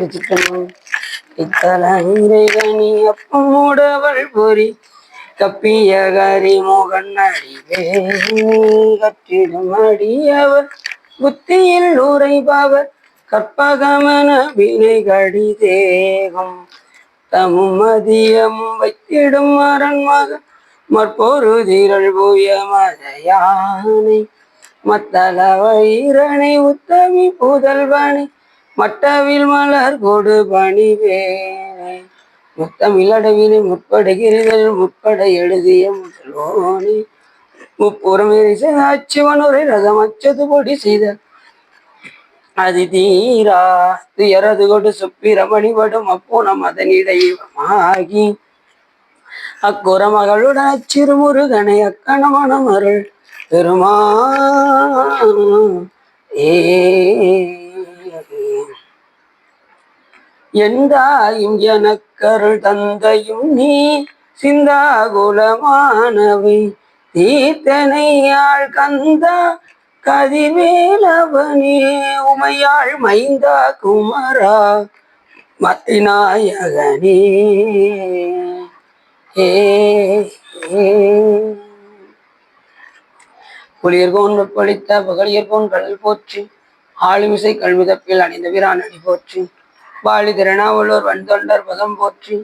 திருச்சிக்கணும். Italy அப்பமுடவள் பொறி கப்பிய கரி மோகன் அடிவே கற்றிடும் அடியவர் புத்தியில் உரைபவர் கற்பகமன வினை கடி தேகம் தமும் மதியமும் வைத்திடும் அரண்மக மற்பொரு திரள் பூய மதையானை மத்தள வைரனை உத்தமி புதல்வனை மட்டவில் மலர் கொடு பணிவேனை முத்தமிழ் அடவினை முற்படுகிறீர்கள் முற்பட எழுதிய முதல்வோனே முப்புறம் அச்சுவனுரை ரதம் அச்சது பொடி செய்த அது தீரா துயரது கொடு சுப்பிரமணிபடும் அப்போனம் அதனிடையமாகி அக்குற மகளுடன் அச்சிறு முருகனை அக்கணமனம் அருள் பெருமா எந்தாயும் எனக்கருள் தந்தையும் நீ சிந்தாகுலமானவை தீர்த்தனையாள் கந்தா கதிர்வேலவனே உமையாள் மைந்தா குமரா மத்திநாயகனே புலியர்கோன் வெப்பளித்த பகலியர்கோன் கடல் போற்றி ஆளுமிசை கல்விதப்பில் அணிந்த வீரான் அடி போற்றி வாழி திறனாவலூர் வன்தொண்டர் பதம் போற்றி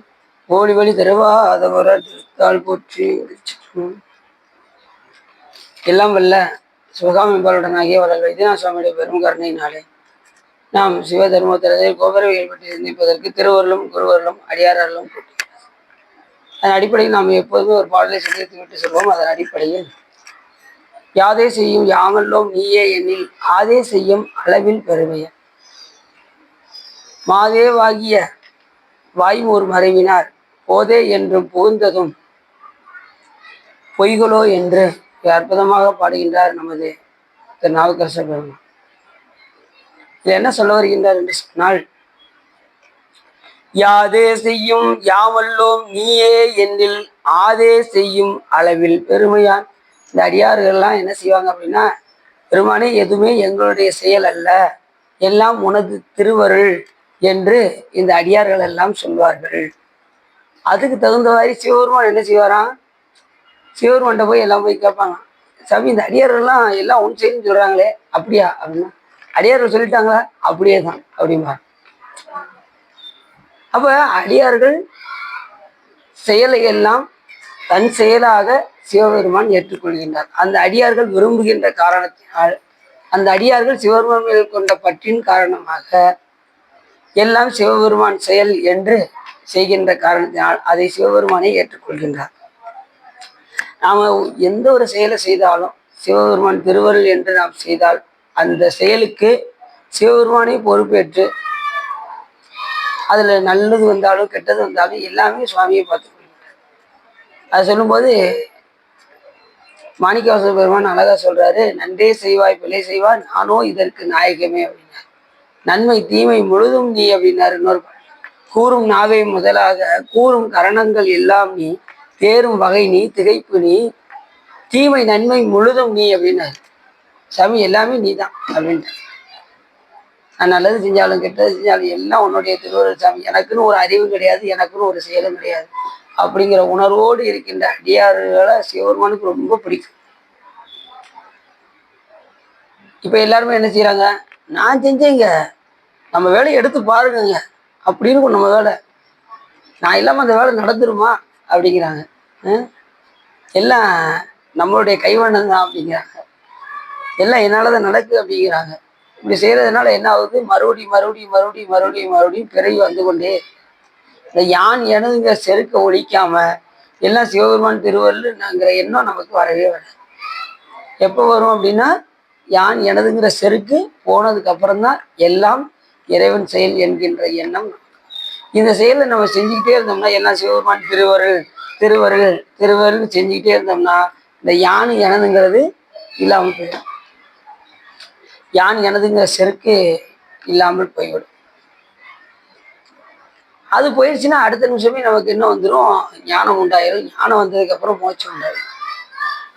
ஓடி வழி திருவாதவரர் திருத்தாள் போற்றி. எல்லாம் வல்ல சிவகாமிபாளுடனாகிய வளர் வைத்தியநாத சுவாமியுடைய பெரும் கருணையினாலே நாம் சிவ தர்மோத்தரத்தில் கோபரவியல் பற்றி சிந்திப்பதற்கு திருவருளும் குருவருளும் அடியாரர்களும் அதன் அடிப்படையில் நாம் எப்போதுமே ஒரு பாடலை சிந்தித்து விட்டு சொல்வோம். அதன் அடிப்படையில் யாதே செய்யும் யாமல்லோம் நீயே எண்ணில் ஆதே செய்யும் அளவில் பெருமைய மாதேவாகிய வாய்மூர் மறைவினார் போதே என்றும் புகுந்ததும் பொய்களோ என்று அற்புதமாக பாடுகின்றார் நமது திருநாவுக்கரசர் பெருமான். இது என்ன சொல்ல வருகின்றார் என்று சொன்னால், யாதே செய்யும் யாமல்லோம் நீயே என்னில் ஆதே செய்யும் அளவில் பெருமையான். இந்த அடியார்கள்லாம் என்ன செய்வாங்க அப்படின்னா, பெருமானே எதுவுமே எங்களுடைய செயல் அல்ல, எல்லாம் உனது திருவருள் என்று இந்த அடியார்கள் எல்லாம் சொல்வார்கள். அதுக்கு தகுந்த மாதிரி சிவபெருமான் என்ன செய்வாராம், சிவபெருமான்கிட்ட போய் எல்லாம் போய் கேட்பாங்க, சாமி இந்த அடியார்கள்லாம் எல்லாம் ஒன்று செய்யணும்னு சொல்றாங்களே அப்படியா அப்படின்னா, அடியார்கள் சொல்லிட்டாங்களா அப்படியே தான் அப்படிம்பா. அப்ப அடியார்கள் செயலை எல்லாம் தன் செயலாக சிவபெருமான் ஏற்றுக்கொள்கின்றார். அந்த அடியார்கள் விரும்புகின்ற காரணத்தினால், அந்த அடியார்கள் சிவபெருமான் மேல் கொண்ட பற்றின் காரணமாக எல்லாம் சிவபெருமான் செயல் என்று செய்கின்ற காரணத்தினால் அதை சிவபெருமானை ஏற்றுக்கொள்கின்றார். நாம எந்த ஒரு செயலை செய்தாலும் சிவபெருமான் திருவருள் என்று நாம் செய்தால் அந்த செயலுக்கு சிவபெருமானை பொறுப்பேற்று அதுல நல்லது வந்தாலும் கெட்டது வந்தாலும் எல்லாமே சுவாமியை பார்த்துக்கொள்கிறார். அது சொல்லும்போது மாணிக்கவாசக பெருமான் அழகா சொல்றாரு, நன்றே செய்வாய் பிழை செய்வாய் நானோ இதற்கு நாயகமே அப்படின்னார். நன்மை தீமை முழுதும் நீ அப்படின்னாரு. இன்னொரு கூறும் நாவை முதலாக கூறும் கரணங்கள் எல்லாம் நீ, தேரும் வகை நீ, திகைப்பு நீ, தீமை நன்மை முழுதும் நீ அப்படின்னாரு. சாமி எல்லாமே நீ தான் அப்படின்ட்டு. நான் நல்லது செஞ்சாலும் கெட்டது செஞ்சாலும் எல்லாம் உன்னுடைய திருவருள் சாமி, எனக்குன்னு ஒரு அறிவு கிடையாது, எனக்குன்னு ஒரு செயலும் கிடையாது அப்படிங்கிற உணர்வோடு இருக்கின்ற அடியார்களை சிவபெருமானுக்கு ரொம்ப பிடிக்கும். இப்ப எல்லாருமே என்ன செய்யறாங்க, நான் செஞ்சேங்க, நம்ம வேலையை எடுத்து பாருங்க அப்படின்னு நம்ம வேலை, நான் இல்லாம அந்த வேலை நடந்துருமா அப்படிங்கிறாங்க. எல்லாம் நம்மளுடைய கைவண்ணம் தான் அப்படிங்கிறாங்க, எல்லாம் என்னாலதான் நடக்குது அப்படிங்கிறாங்க. இப்படி செய்யறதுனால என்ன ஆகுது, மறுபடியும் மறுபடியும் மறுபடியும் மறுபடியும் மறுபடியும் பிறகு வந்து கொண்டே இந்த யான் எனதுங்கிற செருக்க ஒழிக்காம எல்லாம் சிவபெருமான் திருவருள்ங்கிற எண்ணம் நமக்கு வரவே வராது. எப்போ வரும் அப்படின்னா, யான் எனதுங்கிற செருக்கு போனதுக்கு அப்புறம்தான் எல்லாம் இறைவன் செயல் என்கின்ற எண்ணம். இந்த செயலை நம்ம செஞ்சுக்கிட்டே இருந்தோம்னா எல்லாம் சிவபெருமான் திருவருள் திருவருள் திருவருள் செஞ்சுக்கிட்டே இருந்தோம்னா இந்த யான் எனதுங்கிறது இல்லாமல் போயிடும். யான் எனதுங்கிற செருக்கு இல்லாமல் போய்விடும். அது போயிடுச்சுன்னா அடுத்த நிமிஷமே நமக்கு என்ன வந்துடும், ஞானம் உண்டாயிரும். ஞானம் வந்ததுக்கு அப்புறம் மோட்சம் உண்டாயிரும்.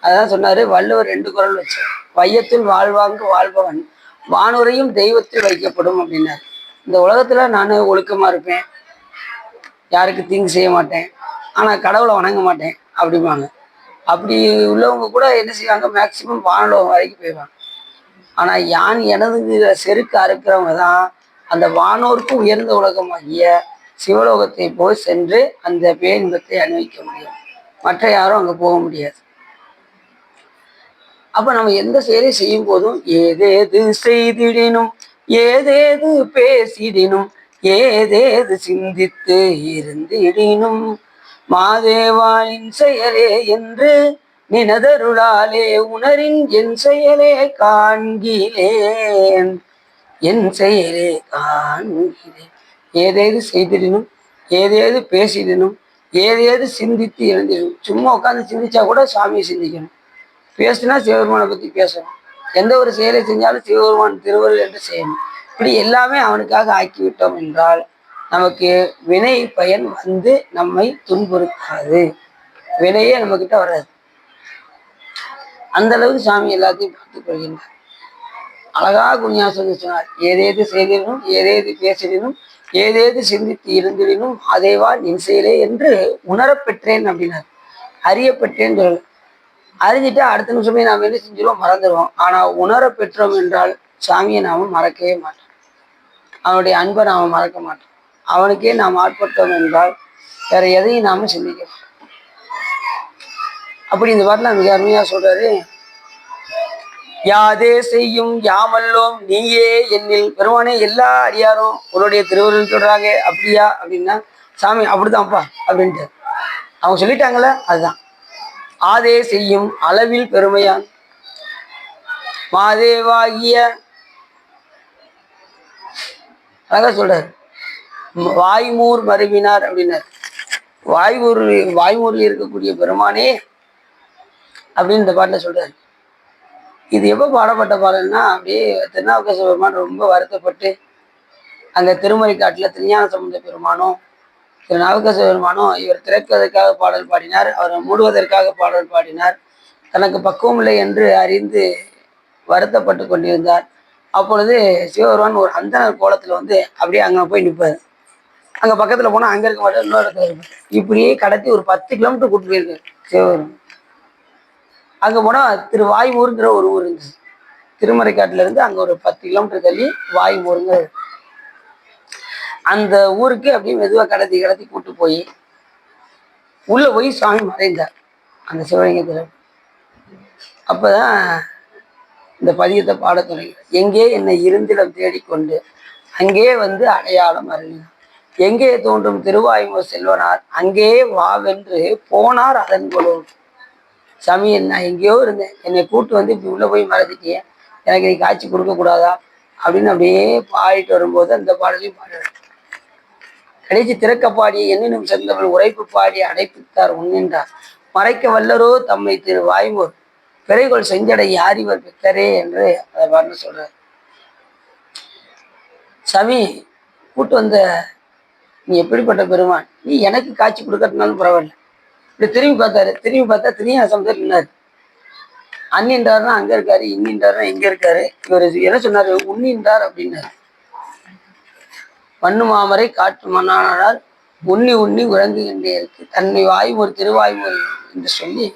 அதான் சொன்னாரு வள்ளுவர் 2 குறள் வச்சார், வையத்தில் வாழ்வாங்கு வாழ்பவன் வானுரையும் தெய்வத்தில் வைக்கப்படும் அப்படின்னாரு. இந்த உலகத்துல நான் ஒழுக்கமா இருப்பேன், யாருக்கு தீங்கு செய்ய மாட்டேன், ஆனா கடவுளை வணங்க மாட்டேன் அப்படிம்பாங்க. அப்படி உள்ளவங்க கூட என்ன செய்வாங்க, மேக்சிமம் வானலோகம் வரைக்கும் போயிடுவாங்க. ஆனா யான் எனதுங்கிற செருக்கு அறுக்கிறவங்க தான் அந்த வானோருக்கும் உயர்ந்த உலகமாகிய சிவலோகத்தை போய் சென்று அந்த பேரின்பத்தை அனுபவிக்க முடியும். மற்ற யாரும் அங்க போக முடியாது. அப்ப நம்ம எந்த செயலை செய்யும் போதும் ஏதேது செய்திடினும், ஏதேது பேசிடினும், ஏதேது சிந்தித்து இருந்திடினும், மாதேவானின் செயலே என்று நினதருளாலே உணரின் என் செயலே காண்கிலேன், என் செயலே காண்கிறேன். ஏதேது செய்திடணும், ஏதேது பேசிடணும், ஏதேது சிந்தித்து எழுந்திடணும். சும்மா உட்காந்து சிந்திச்சா கூட சாமியை சிந்திக்கணும். பேசுனா சிவபெருமானை பத்தி பேசணும். எந்த ஒரு செயலை செஞ்சாலும் சிவபெருமான் திருவருள் என்று செய்யணும். இப்படி எல்லாமே அவனுக்காக ஆக்கிவிட்டோம் என்றால் நமக்கு வினை பயன் வந்து நம்மை துன்புறுத்தாது, வினையே நம்ம கிட்ட வராது. அந்த அளவுக்கு சாமி எல்லாத்தையும் பார்த்துக் கொள்கின்றார். அழகாக குஞ்ஞாசம் சொன்னார், ஏதேது செய்திடனும், ஏதேது பேசிடனும், ஏதேது சிந்தித்து இருந்திடனும் அதேவா நின் செயலே என்று உணரப்பெற்றேன் அப்படின்னார். அறியப்பெற்றேன்னு சொல்லல. அறிஞ்சிட்டா அடுத்த நிமிஷமே நாம் என்ன செஞ்சிருவோம், மறந்துடுவோம். ஆனா உணர பெற்றோம் என்றால் சாமியை நாம மறக்கவே மாட்டோம், அவனுடைய அன்பை நாம மறக்க மாட்டோம். அவனுக்கே நாம் ஆட்பட்டோம் என்றால் வேற எதையும் நாம சிந்திக்க மாட்டோம். அப்படி இந்த பாட்டுல மிக அருமையா சொல்றாரு, யாதே செய்யும் யாமல்லோம் நீயே என்னில். பெருமானே எல்லா அடியாரும் உன்னுடைய திருவருள் சொல்றாங்க. அப்படியா அப்படின்னா சாமி அப்படிதான்ப்பா அப்படின்ட்டு அவங்க சொல்லிட்டாங்கல்ல, அதுதான். ஆதே செய்யும் அளவில் பெருமையான் மாதேவாகிய, அழகா சொல்றாரு, வாய்மூர் மருவினார் அப்படின்னார். வாய்மூரில் இருக்கக்கூடிய பெருமானே அப்படின்னு இந்த பாட்டில் சொல்றாரு. இது எப்போ பாடப்பட்ட பாடல்னா, அப்படியே திருநாவுக்கரசு பெருமான் ரொம்ப வருத்தப்பட்டு அங்க திருமறை காட்டுல திருஞான சம்பந்த பெருமானும் திருநாவுக்கரசு பெருமானும் இவர் திறப்பதற்காக பாடல் பாடினார், அவரை மூடுவதற்காக பாடல் பாடினார். தனக்கு பக்குவம் இல்லை என்று அறிந்து வருத்தப்பட்டு கொண்டிருந்தார். அப்பொழுது சிவபெருமான் ஒரு அந்தனர் கோலத்துல வந்து அப்படியே அங்க போய் நிற்பாரு. அங்க பக்கத்துல போனா அங்க இருக்க மாட்டார், இன்னொரு இடத்துல இருப்பார். இப்படியே கடத்தி ஒரு 10 கிலோமீட்டர் கூட்டு போயிருக்காரு சிவபெருமான். அங்க போனா திருவாய்மூருங்கிற ஒரு ஊர் இருந்துச்சு. திருமறைக்காட்டுல இருந்து அங்க ஒரு 10 கிலோமீட்டர் தள்ளி வாய்மூருங்கிற அந்த ஊருக்கு அப்படியே மெதுவா கடத்தி கடத்தி கூட்டு போய் உள்ள போய் சாமி மறைந்தார் அந்த சிவலிங்கத்துல. அப்பதான் இந்த பதியத்தை பாட தொடங்கினார். எங்கே என்னை இருந்திடம் தேடிக்கொண்டு அங்கே வந்து அடையாளம் அருளினார், எங்கே தோன்றும் திருவாய்மூர் செல்வனார் அங்கே வாவென்று போனார் அதன் கொள்வோம். சாமி நான் எங்கேயோ இருந்தேன், என்னை கூட்டு வந்து இப்படி உள்ள போய் மறைச்சிட்டிய, எனக்கு நீ காட்சி கொடுக்க கூடாதா அப்படின்னு அப்படியே பாடிட்டு வரும்போது அந்த பாடலையும் பாடுறார். கடைசி திறக்க பாடி என்னினும் சென்றவள் உரைப்பு பாடி அடைப்பித்தார் உண்ணின்றார், மறைக்க வல்லரோ தம்மை திரு வாய்மூர் பிறைகொள் செஞ்சடை யாரிவர் பித்தரே என்று அதை பாட்டு சொல்றார். சாமி கூட்டு வந்த நீ எப்படிப்பட்ட பெருமான், நீ எனக்கு காட்சி கொடுக்கறதுனாலும் பரவாயில்ல. இப்படி திரும்பி பார்த்தாரு, திரும்பி பார்த்தா திருஞான சம்பந்தர் நின்னாரு. அன்னின்றாருன்னா அங்க இருக்காரு, இன்னின்றாருன்னா இங்க இருக்காரு. இவர் என்ன சொன்னாரு, உன்னின்றார் அப்படின்னாரு. மண்ணு மாமரை காற்று மன்னானால் உண்ணி உண்ணி உறங்குகின்றே இருக்கு தன்னை வாய்மொரு திருவாய்மொழி என்று சொல்லி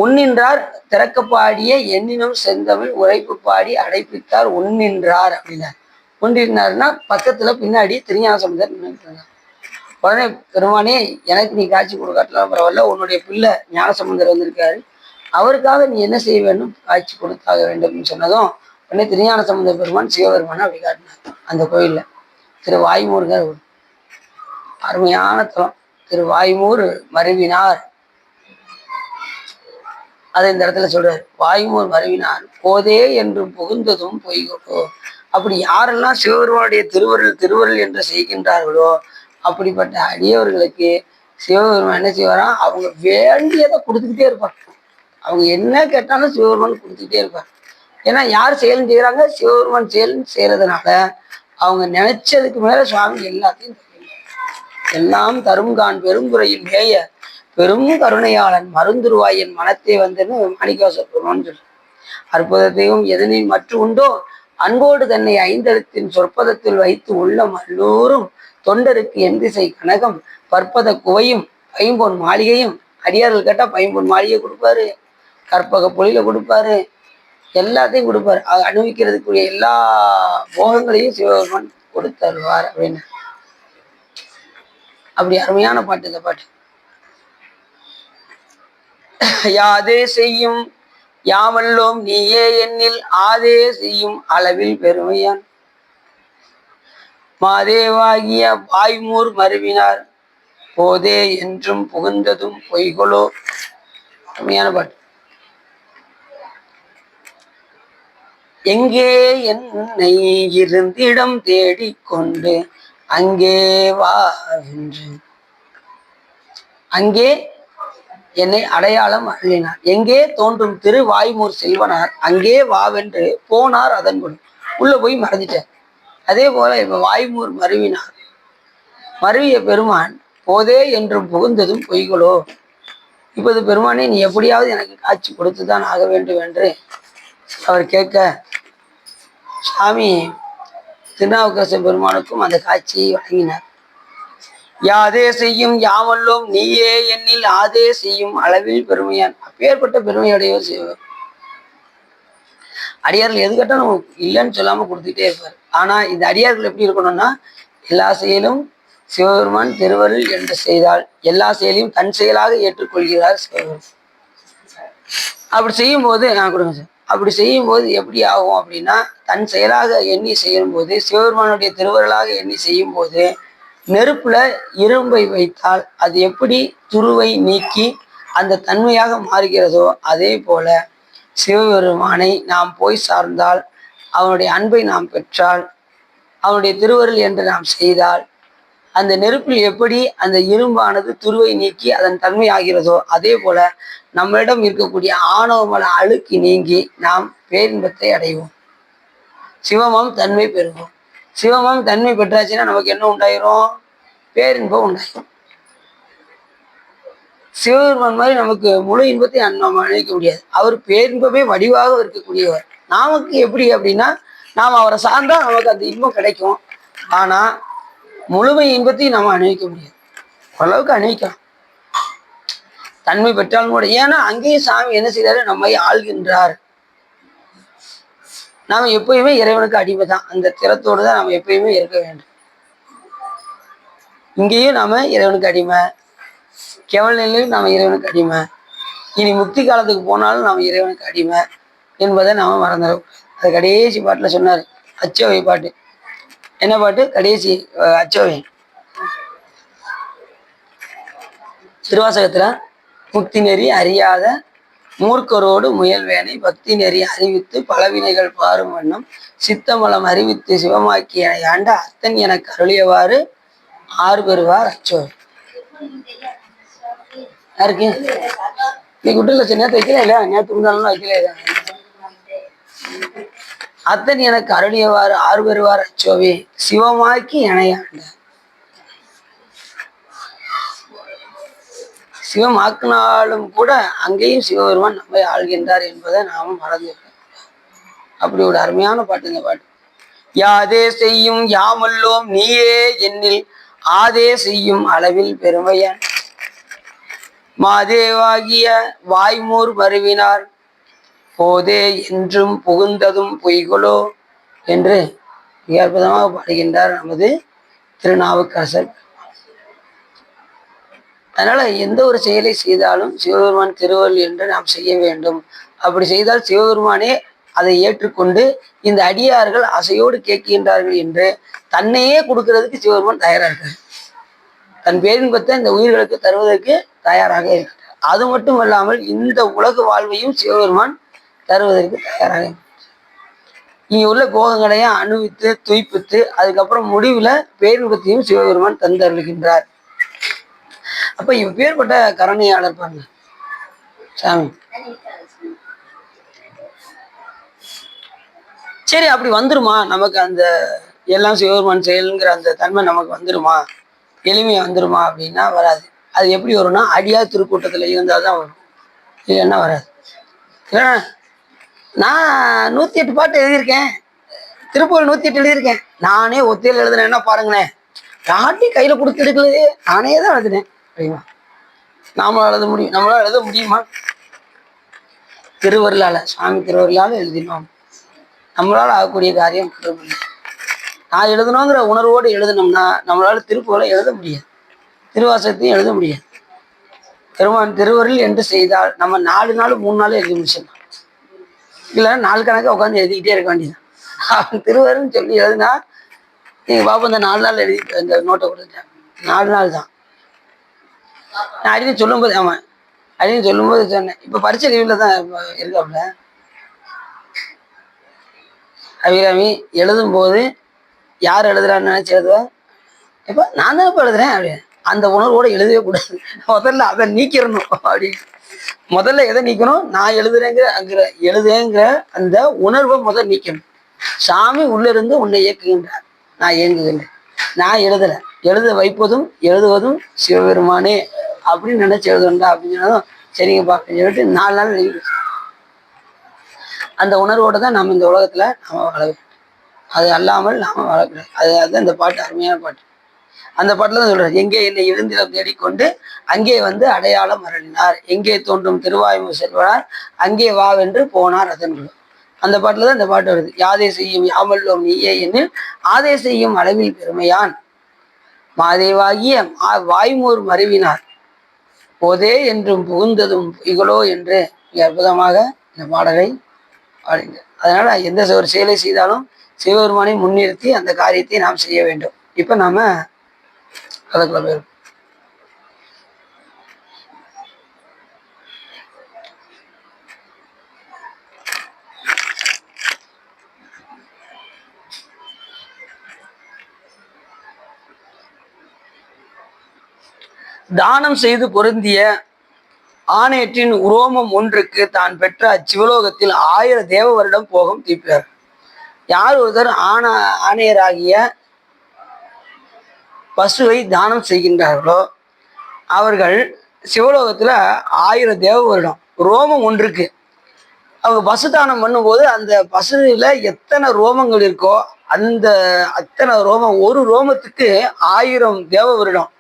உன்னின்றார் திறக்க பாடிய எண்ணினும் செந்தமிழ் உரைப்பு பாடி அடைப்பித்தார் உன்னின்றார் அப்படின்னார். ஒன்றினார்னா பக்கத்துல பின்னாடி திருஞான சம்பந்தர் நின்றுட்டாங்க. உடனே பெருமானே எனக்கு நீ காட்சி கொடுக்காட்டலாம் பரவாயில்ல, உன்னுடைய பிள்ளை ஞான சம்பந்தர் வந்திருக்காரு, அவருக்காக நீ என்ன செய்ய வேண்டும், காட்சி கொடுத்தாக வேண்டும் சொன்னதும் உடனே திருஞான சம்பந்த பெருமான் சிவபெருமானை அப்படி காட்டினார். அந்த கோயில்ல திரு வாய்மூர்கிற அருமையான தலம். திரு வாய்மூர் மருவினார், அதை இந்த இடத்துல சொல்றாரு. வாய்மூர் மருவினார் போதே என்றும் புகுந்ததும் பொய்கோ. அப்படி யாரெல்லாம் சிவபெருமானுடைய திருவருள் என்று செய்கின்றார்களோ அப்படிப்பட்ட அடியவர்களுக்கு சிவபெருமான் என்ன செய்வாராம், அவங்க வேண்டியதை கொடுத்துக்கிட்டே இருப்பாங்க. அவங்க என்ன கேட்டாலும் சிவபெருமான் கொடுத்துக்கிட்டே இருப்பார். ஏன்னா யார் செயலும் செய்யறாங்க, சிவபெருமான் செயலும் செய்யறதுனால அவங்க நினைச்சதுக்கு மேல சுவாமி எல்லாத்தையும் எல்லாம் தரும்கான் பெருங்குறையில் மேய பெரும் கருணையாளன் மருந்துருவாய் என் மனத்தை வந்துன்னு மாணிக்கவாசகர் பெருமான்னு சொல்ற. அற்புதத்தையும் எதனையும் மற்ற உண்டோ அன்போடு தன்னை ஐந்தெழுத்தின் சொற்பதத்தில் வைத்து உள்ளம் அல்லூரும் தொண்டருக்கு எந்திசை கனகம் பற்பத குவையும் பைம்பொன் மாளிகையும். அடியார்கள் கேட்டா பைம்பொன் மாளிகை கொடுப்பாரு, கற்பக பொழில கொடுப்பாரு, எல்லாத்தையும் கொடுப்பாரு. அனுபவிக்கிறதுக்குரிய எல்லா போகங்களையும் சிவபெருமான் கொடுத்தருவார் அப்படின்னு. அப்படி அருமையான பாட்டு இந்த பாட்டு. யாதே செய்யும் யாமல்லோம் நீயே எண்ணில் ஆதே செய்யும் அளவில் பெருமையான் மாதேவாகிய வாய்மூர் மருவினார் போதே என்றும் புகுந்ததும் பொய்களோ. அருமையான பாட்டு. எங்கே என்னை இருந்திடம் தேடிக்கொண்டு அங்கே வா என்று அங்கே என்னை அடையாளம் அள்ளினார். எங்கே தோன்றும் திரு வாய்மூர் செல்வனார் அங்கே வாவென்று போனார் அதன்படி உள்ள போய் மறைஞ்சிட்டார். அதே போல இப்ப வாய்மூர் மருவினார், மருவிய பெருமான் போதே என்றும் புகுந்ததும் பொய்களோ. இப்போது பெருமானே நீ எப்படியாவது எனக்கு காட்சி கொடுத்துதான் ஆக வேண்டும் என்று அவர் கேட்க, சாமி திருநாவுக்கரச பெருமானுக்கும் அந்த காட்சியை வழங்கினார். யாதே செய்யும் யாமல்லோம் நீயே எண்ணில் ஆதே செய்யும் அளவில் பெருமையான். அப்பேற்பட்ட பெருமையுடையவர் செய்வார். அடியார்கள் எது கேட்டாலும் இல்லைன்னு சொல்லாம கொடுத்துட்டே இருப்பார். ஆனா இந்த அடியார்கள் எப்படி இருக்கணும்னா, எல்லா செயலும் சிவபெருமான் திருவருள் என்று செய்தால் எல்லா செயலையும் தன் செயலாக ஏற்றுக்கொள்கிறார் சிவபெருமான். அப்படி செய்யும் போது கொடுங்க சார், அப்படி செய்யும் போது எப்படி ஆகும் அப்படின்னா, தன் செயலாக எண்ணி செய்யும் போது சிவபெருமானுடைய திருவருளாக எண்ணி செய்யும் போது நெருப்புல இரும்பை வைத்தால் அது எப்படி துருவை நீக்கி அந்த தன்மையாக மாறுகிறதோ அதே போல சிவபெருமானை நாம் போய் சார்ந்தால், அவனுடைய அன்பை நாம் பெற்றால், அவனுடைய திருவருள் என்று நாம் செய்தால், அந்த நெருப்பில் எப்படி அந்த இரும்பானது துருவை நீக்கி அதன் தன்மை ஆகிறதோ அதே போல நம்மளிடம் இருக்கக்கூடிய ஆணவமல அழுக்கு நீங்கி நாம் பேரின்பத்தை அடைவோம், சிவமாம் தன்மை பெறுவோம். சிவமாம் தன்மை பெற்றாச்சுன்னா நமக்கு என்ன உண்டாயிரும்? பேரின்பம் உண்டாயிரும். சிவபெருமான் மாதிரி நமக்கு முழு இன்பத்தை நம்ம அணிவிக்க முடியாது. அவர் பேரின்பமே வடிவாக இருக்கக்கூடியவர். நமக்கு எப்படி அப்படின்னா, நாம் அவரை சார்ந்தா நமக்கு அந்த இன்பம் கிடைக்கும். ஆனா முழுமை இன்பத்தையும் நம்ம அணிவிக்க முடியாது. ஓரளவுக்கு அணிவிக்கலாம், தன்மை பெற்றாலும் கூட. ஏன்னா அங்கேயும் சாமி என்ன செய்யறாரு? நம்மை ஆள்கின்றார். நாம எப்பயுமே இறைவனுக்கு அடிமை தான். அந்த திறத்தோடு தான் நம்ம எப்பயுமே இருக்க வேண்டும். இங்கேயும் நாம இறைவனுக்கு அடிமை, கேவல நிலையிலும் நாம இறைவனுக்கு அடிமை, இனி முக்தி காலத்துக்கு போனாலும் நாம இறைவனுக்கு அடிமை என்பதை நாம மறந்துடும். அது கடைசி பாட்டுல சொன்னாரு, அச்சோவை பாட்டு. என்ன பாட்டு? கடைசி அச்சோவை திருவாசகத்துல, முக்தி நெறி அறியாத மூர்க்கரோடு முயல்வேனை பக்தி நெறி அறிவித்து பலவினைகள் பாரும் வண்ணம் சித்தமலம் அறிவித்து சிவமாக்கிய ஆண்ட அத்தன் எனக்கு அருளியவாறு ஆறு பெறுவார் அச்சோவை. யாருக்கு நீ குட்டில நேற்று வைக்கல இல்லையா? நேற்று இருந்தாலும் வைக்கல. அத்தன் எனக்கு அருளியவாறு ஆறு பெறுவார் அச்சோவே சிவமாக்கி இணையாண்ட. சிவமாக்கினாலும் கூட அங்கேயும் சிவபெருமான் நம்மை ஆள்கின்றார் என்பதை நாம மறந்துவிட்டோம். அப்படி ஒரு அருமையான பாட்டு இந்த பாட்டு. யாதே செய்யும் யாமல்லோம் நீயே எண்ணில் ஆதே செய்யும் அளவில் பெருமையான் மாதேவாகிய வாய்மூர் மருவினார் போதே என்றும் புகுந்ததும் பொய்களோ என்று மிக அற்புதமாக பாடுகின்றார் நமது திருநாவுக்கரசர். அதனால எந்த ஒரு செயலை செய்தாலும் சிவபெருமான் திருவருள் என்று நாம் செய்ய வேண்டும். அப்படி செய்தால் சிவபெருமானே அதை ஏற்றுக்கொண்டு இந்த அடியார்கள் அசையோடு கேட்கின்றார்கள் என்று தன்னையே கொடுக்கறதுக்கு சிவபெருமான் தயாராக இருக்கார். தன் பேரின்பத்தை இந்த உயிர்களுக்கு தருவதற்கு தயாராக இருக்கிறார். அது மட்டும் இல்லாமல் இந்த உலக வாழ்வையும் சிவபெருமான் தருவதற்கு தயாராக இருக்கிறார். இங்க உள்ள போகங்களையும் அனுபவித்து துய்ப்பித்து அதுக்கப்புறம் முடிவுல பேரின்பத்தையும் சிவபெருமான் தந்தருளுகின்றார். அப்ப இப்பேற்பட்ட கருணையாளர் பாருங்க சாமி. சரி, அப்படி வந்துருமா நமக்கு? அந்த எல்லாம் சிவபெருமான் செயல்ங்கிற அந்த தன்மை நமக்கு வந்துருமா? எளிமையா வந்துருமா அப்படின்னா வராது. அது எப்படி வரும்னா, அடியார் திருக்கூட்டத்துல இருந்தால்தான் வரும், இல்லைன்னா வராது. நான் 108 பாட்டு எழுதியிருக்கேன், திருப்பூர் 108 எழுதியிருக்கேன். நானே ஒத்தையில் எழுதுனேன்னா பாருங்களேன், யாட்டி கையில கொடுத்து எடுக்கலையே, நானே தான் எழுதுனேன் அப்படின்னா நாம எழுத முடியும்? நம்மளால எழுத முடியுமா? திருவருளால, சுவாமி திருவருளால எழுதினோம். நம்மளால ஆகக்கூடிய காரியம் நான் எழுதணுங்கிற உணர்வோடு எழுதினோம்னா நம்மளால திருப்புகளை எழுத முடியாது, திருவாசகத்தையும் எழுத முடியாது. பெருமான் திருவருள் என்று செய்தால் நம்ம 4 நாள் 3 நாள் எழுதி முடிச்சிடலாம். இல்லைன்னா நாள் கணக்காக உட்காந்து எழுதிக்கிட்டே இருக்க வேண்டியதான். அவன் திருவருள்னு சொல்லி எழுதுனா நீங்கள் பாப்பா இந்த 4 நாள் எழுதி இந்த நோட்டை கொடுத்துட்டேன். 4 நாள் தான். நான் அடின்னு சொல்லும்போது, ஆமாம் அடின்னு சொல்லும்போது சொன்னேன். இப்போ பரீட்சை லீவில் தான் இருக்காப்புல அபிராமி. எழுதும்போது யார் எழுதுறான்னு நினைச்சு எழுதுவேன். இப்போ நான் தான் இப்போ எழுதுறேன் அப்படின்னு அந்த உணர்வோடு எழுதவே கூடாது. முதல்ல அதை நீக்கிடணும் அப்படின்னு. முதல்ல எதை நீக்கணும்? நான் எழுதுங்கிற அந்த உணர்வை முதல் நீக்கணும். சாமி உள்ள இருந்து உன்னை இயக்குகின்றார், நான் இயங்குகின்றேன். நான் எழுத வைப்பதும் எழுதுவதும் சிவபெருமானே அப்படின்னு நினைச்சு எழுதுண்டா அப்படின்னு சொன்னதும் சரிங்கப்பா அப்படின்னு சொல்லிட்டு 4 நாள் எழுதி அந்த உணர்வோடு தான் நம்ம இந்த உலகத்துல நாம வாழ வேண்டும். அது அல்லாமல் நாம வாழக்கூடாது. அதுதான் இந்த பாட்டு, அருமையான பாட்டு. அந்த பாட்டுல தான் சொல்றாரு, எங்கே என்னை இருந்திடம் தேடிக்கொண்டு அங்கே வந்து அடையாளம் அருளினார், எங்கே தோன்றும் திருவாய்மொழி செல்வனார் அங்கே வாவென்று போனார் அதன்குள்ள. அந்த பாட்டுல தான் இந்த பாட்டு வருது. யாதே செய்யும் யாமல்லோம் நீயே என்னில் ஆதே செய்யும் அளவில் பெருமையான் மாதேவாகிய வாய்மூர் மறைவினார் போதே என்றும் புகுந்ததும் பொய்களோ என்று மிக அற்புதமாக இந்த பாடலை பாடுங்க. அதனால எந்த ஒரு செயலை செய்தாலும் சிவபெருமானை முன்னிறுத்தி அந்த காரியத்தை நாம் செய்ய வேண்டும். இப்ப நாம அதுக்குள்ள போயிடும். தானம் செய்து பொருந்திய ஆணையற்றின் உரோமம் ஒன்றுக்கு தான் பெற்ற அச்சிவலோகத்தில் 1000 தேவ வருடம் போகும் தீர்ப்பார். யார் ஒருத்தர் ஆணையராகிய பசுவை தானம் செய்கின்றார்களோ அவர்கள் சிவலோகத்துல 1000 தேவ வருடம், ரோமம் ஒன்றுக்கு. அவங்க பசு தானம் பண்ணும்போது அந்த பசுல எத்தனை ரோமங்கள் இருக்கோ அந்த அத்தனை ரோமம், ஒரு ரோமத்துக்கு 1000 தேவ வருடம்.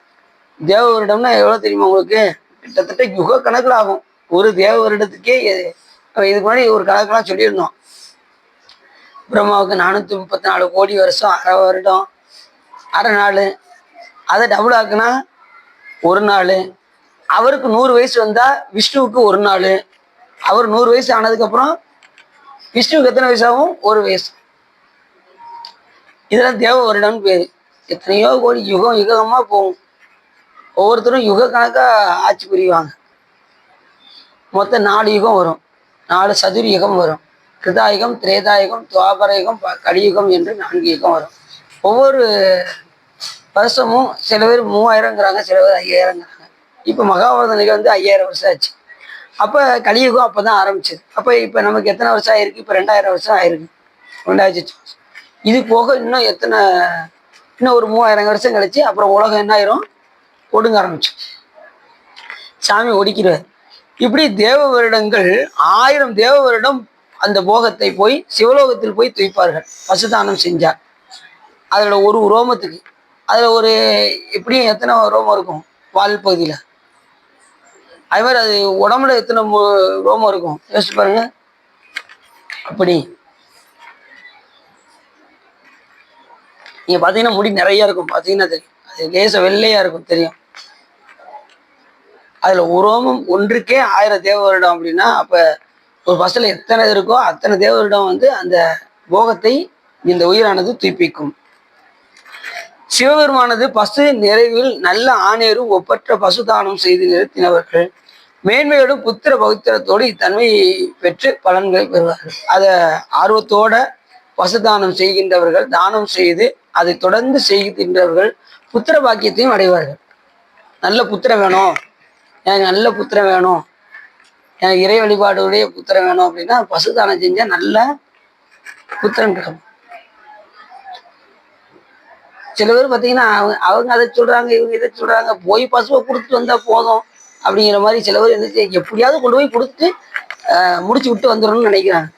தேவ வருடம்னா எவ்வளவு தெரியுமா உங்களுக்கு? கிட்டத்தட்ட யுக கணக்கில் ஆகும் ஒரு தேவ வருடத்துக்கே. இதுக்கு முன்னாடி ஒரு கணக்கெல்லாம் சொல்லியிருந்தோம். பிரம்மாவுக்கு 434 கோடி வருஷம், அரை வருடம், அரை நாள். அதை டபுள் ஆக்குனா ஒரு நாள். அவருக்கு 100 வயசு வந்தா விஷ்ணுவுக்கு ஒரு நாள். அவர் 100 வயசு ஆனதுக்கப்புறம் விஷ்ணுவுக்கு எத்தனை வயசு ஆகும்? 1 வயசு. இதெல்லாம் தேவ வருடம்னு பேரு. எத்தனையோ கோடி யுகம் யுகமா போகும். ஒவ்வொருத்தரும் யுக கணக்கா ஆட்சி புரிவாங்க. மொத்தம் 4 யுகம் வரும், 4 சதுர் யுகம் வரும். கிருதாயுகம், திரேதாயுகம், துவாபர யுகம், கலியுகம் என்று 4 யுகம் வரும். ஒவ்வொரு வருஷமும் சில பேர் 3000ங்கிறாங்க, சில பேர் 5000ங்கிறாங்க. இப்போ மகாபாரத நிகழ்வு வந்து 5000 வருஷம் ஆச்சு. அப்போ கலியுகம் அப்போதான் ஆரம்பிச்சது. அப்போ இப்போ நமக்கு எத்தனை வருஷம் ஆயிருக்கு? இப்போ 2000 வருஷம் ஆயிருக்கு, 2000. இது போக இன்னும் ஒரு 3000 வருஷம் கழிச்சு அப்புறம் உலகம் என்ன ஆயிரும்? ஒடுங்க ஆரம்பிச்சு, சாமி ஒடுக்கிறார். இப்படி தேவ வருடங்கள் 1000 தேவ வருடம் அந்த போகத்தை போய் சிவலோகத்தில் போய் துய்ப்பார்கள் பசுதானம் செஞ்சார். அதில் ஒரு ரோமத்துக்கு அதில் ஒரு எப்படியும் எத்தனை ரோமம் இருக்கும்? வால் பகுதியில். அது மாதிரி அது உடம்புல எத்தனை ரோமம் இருக்கும் யோசிச்சு பாருங்க. அப்படி நீங்க பார்த்தீங்கன்னா முடி நிறைய இருக்கும், பார்த்தீங்கன்னா தெரியும். அது லேச வெள்ளையா இருக்கும், தெரியும். அதுல ரோமம் ஒன்றுக்கே 1000 தேவ வருடம் அப்படின்னா அப்ப ஒரு பஸ்ல எத்தனை இருக்கோ அத்தனை தேவ வருடம் வந்து அந்த போகத்தை இந்த உயிரானது தூய்ப்பிக்கும். சிவபெருமானது பசு நிறைவில் நல்ல ஆணையரும் ஒப்பற்ற பசுதானம் செய்து நிறுத்தினவர்கள் மேன்மையோடும் புத்திர பௌத்திரத்தோடு இத்தன்மையை பெற்று பலன்களை பெறுவார்கள். அதை ஆர்வத்தோட பசுதானம் செய்கின்றவர்கள், தானம் செய்து அதை தொடர்ந்து செய்கின்றவர்கள் புத்திர பாக்கியத்தையும் அடைவார்கள். நல்ல புத்திரம் வேணும், எனக்கு நல்ல புத்திரம் வேணும், எனக்கு இறை வழிபாடுடைய புத்திரம் வேணும் அப்படின்னா பசுதானம் செஞ்சா நல்ல புத்திரம் கிடைக்கும். சில பேர் பார்த்தீங்கன்னா அவங்க அதை சொல்றாங்க, இவங்க இதை சொல்றாங்க, போய் பசுவை கொடுத்துட்டு வந்தா போதும் அப்படிங்கிற மாதிரி சில பேர் எப்படியாவது கொண்டு போய் கொடுத்துட்டு முடிச்சு விட்டு வந்துடணும்னு நினைக்கிறாங்க.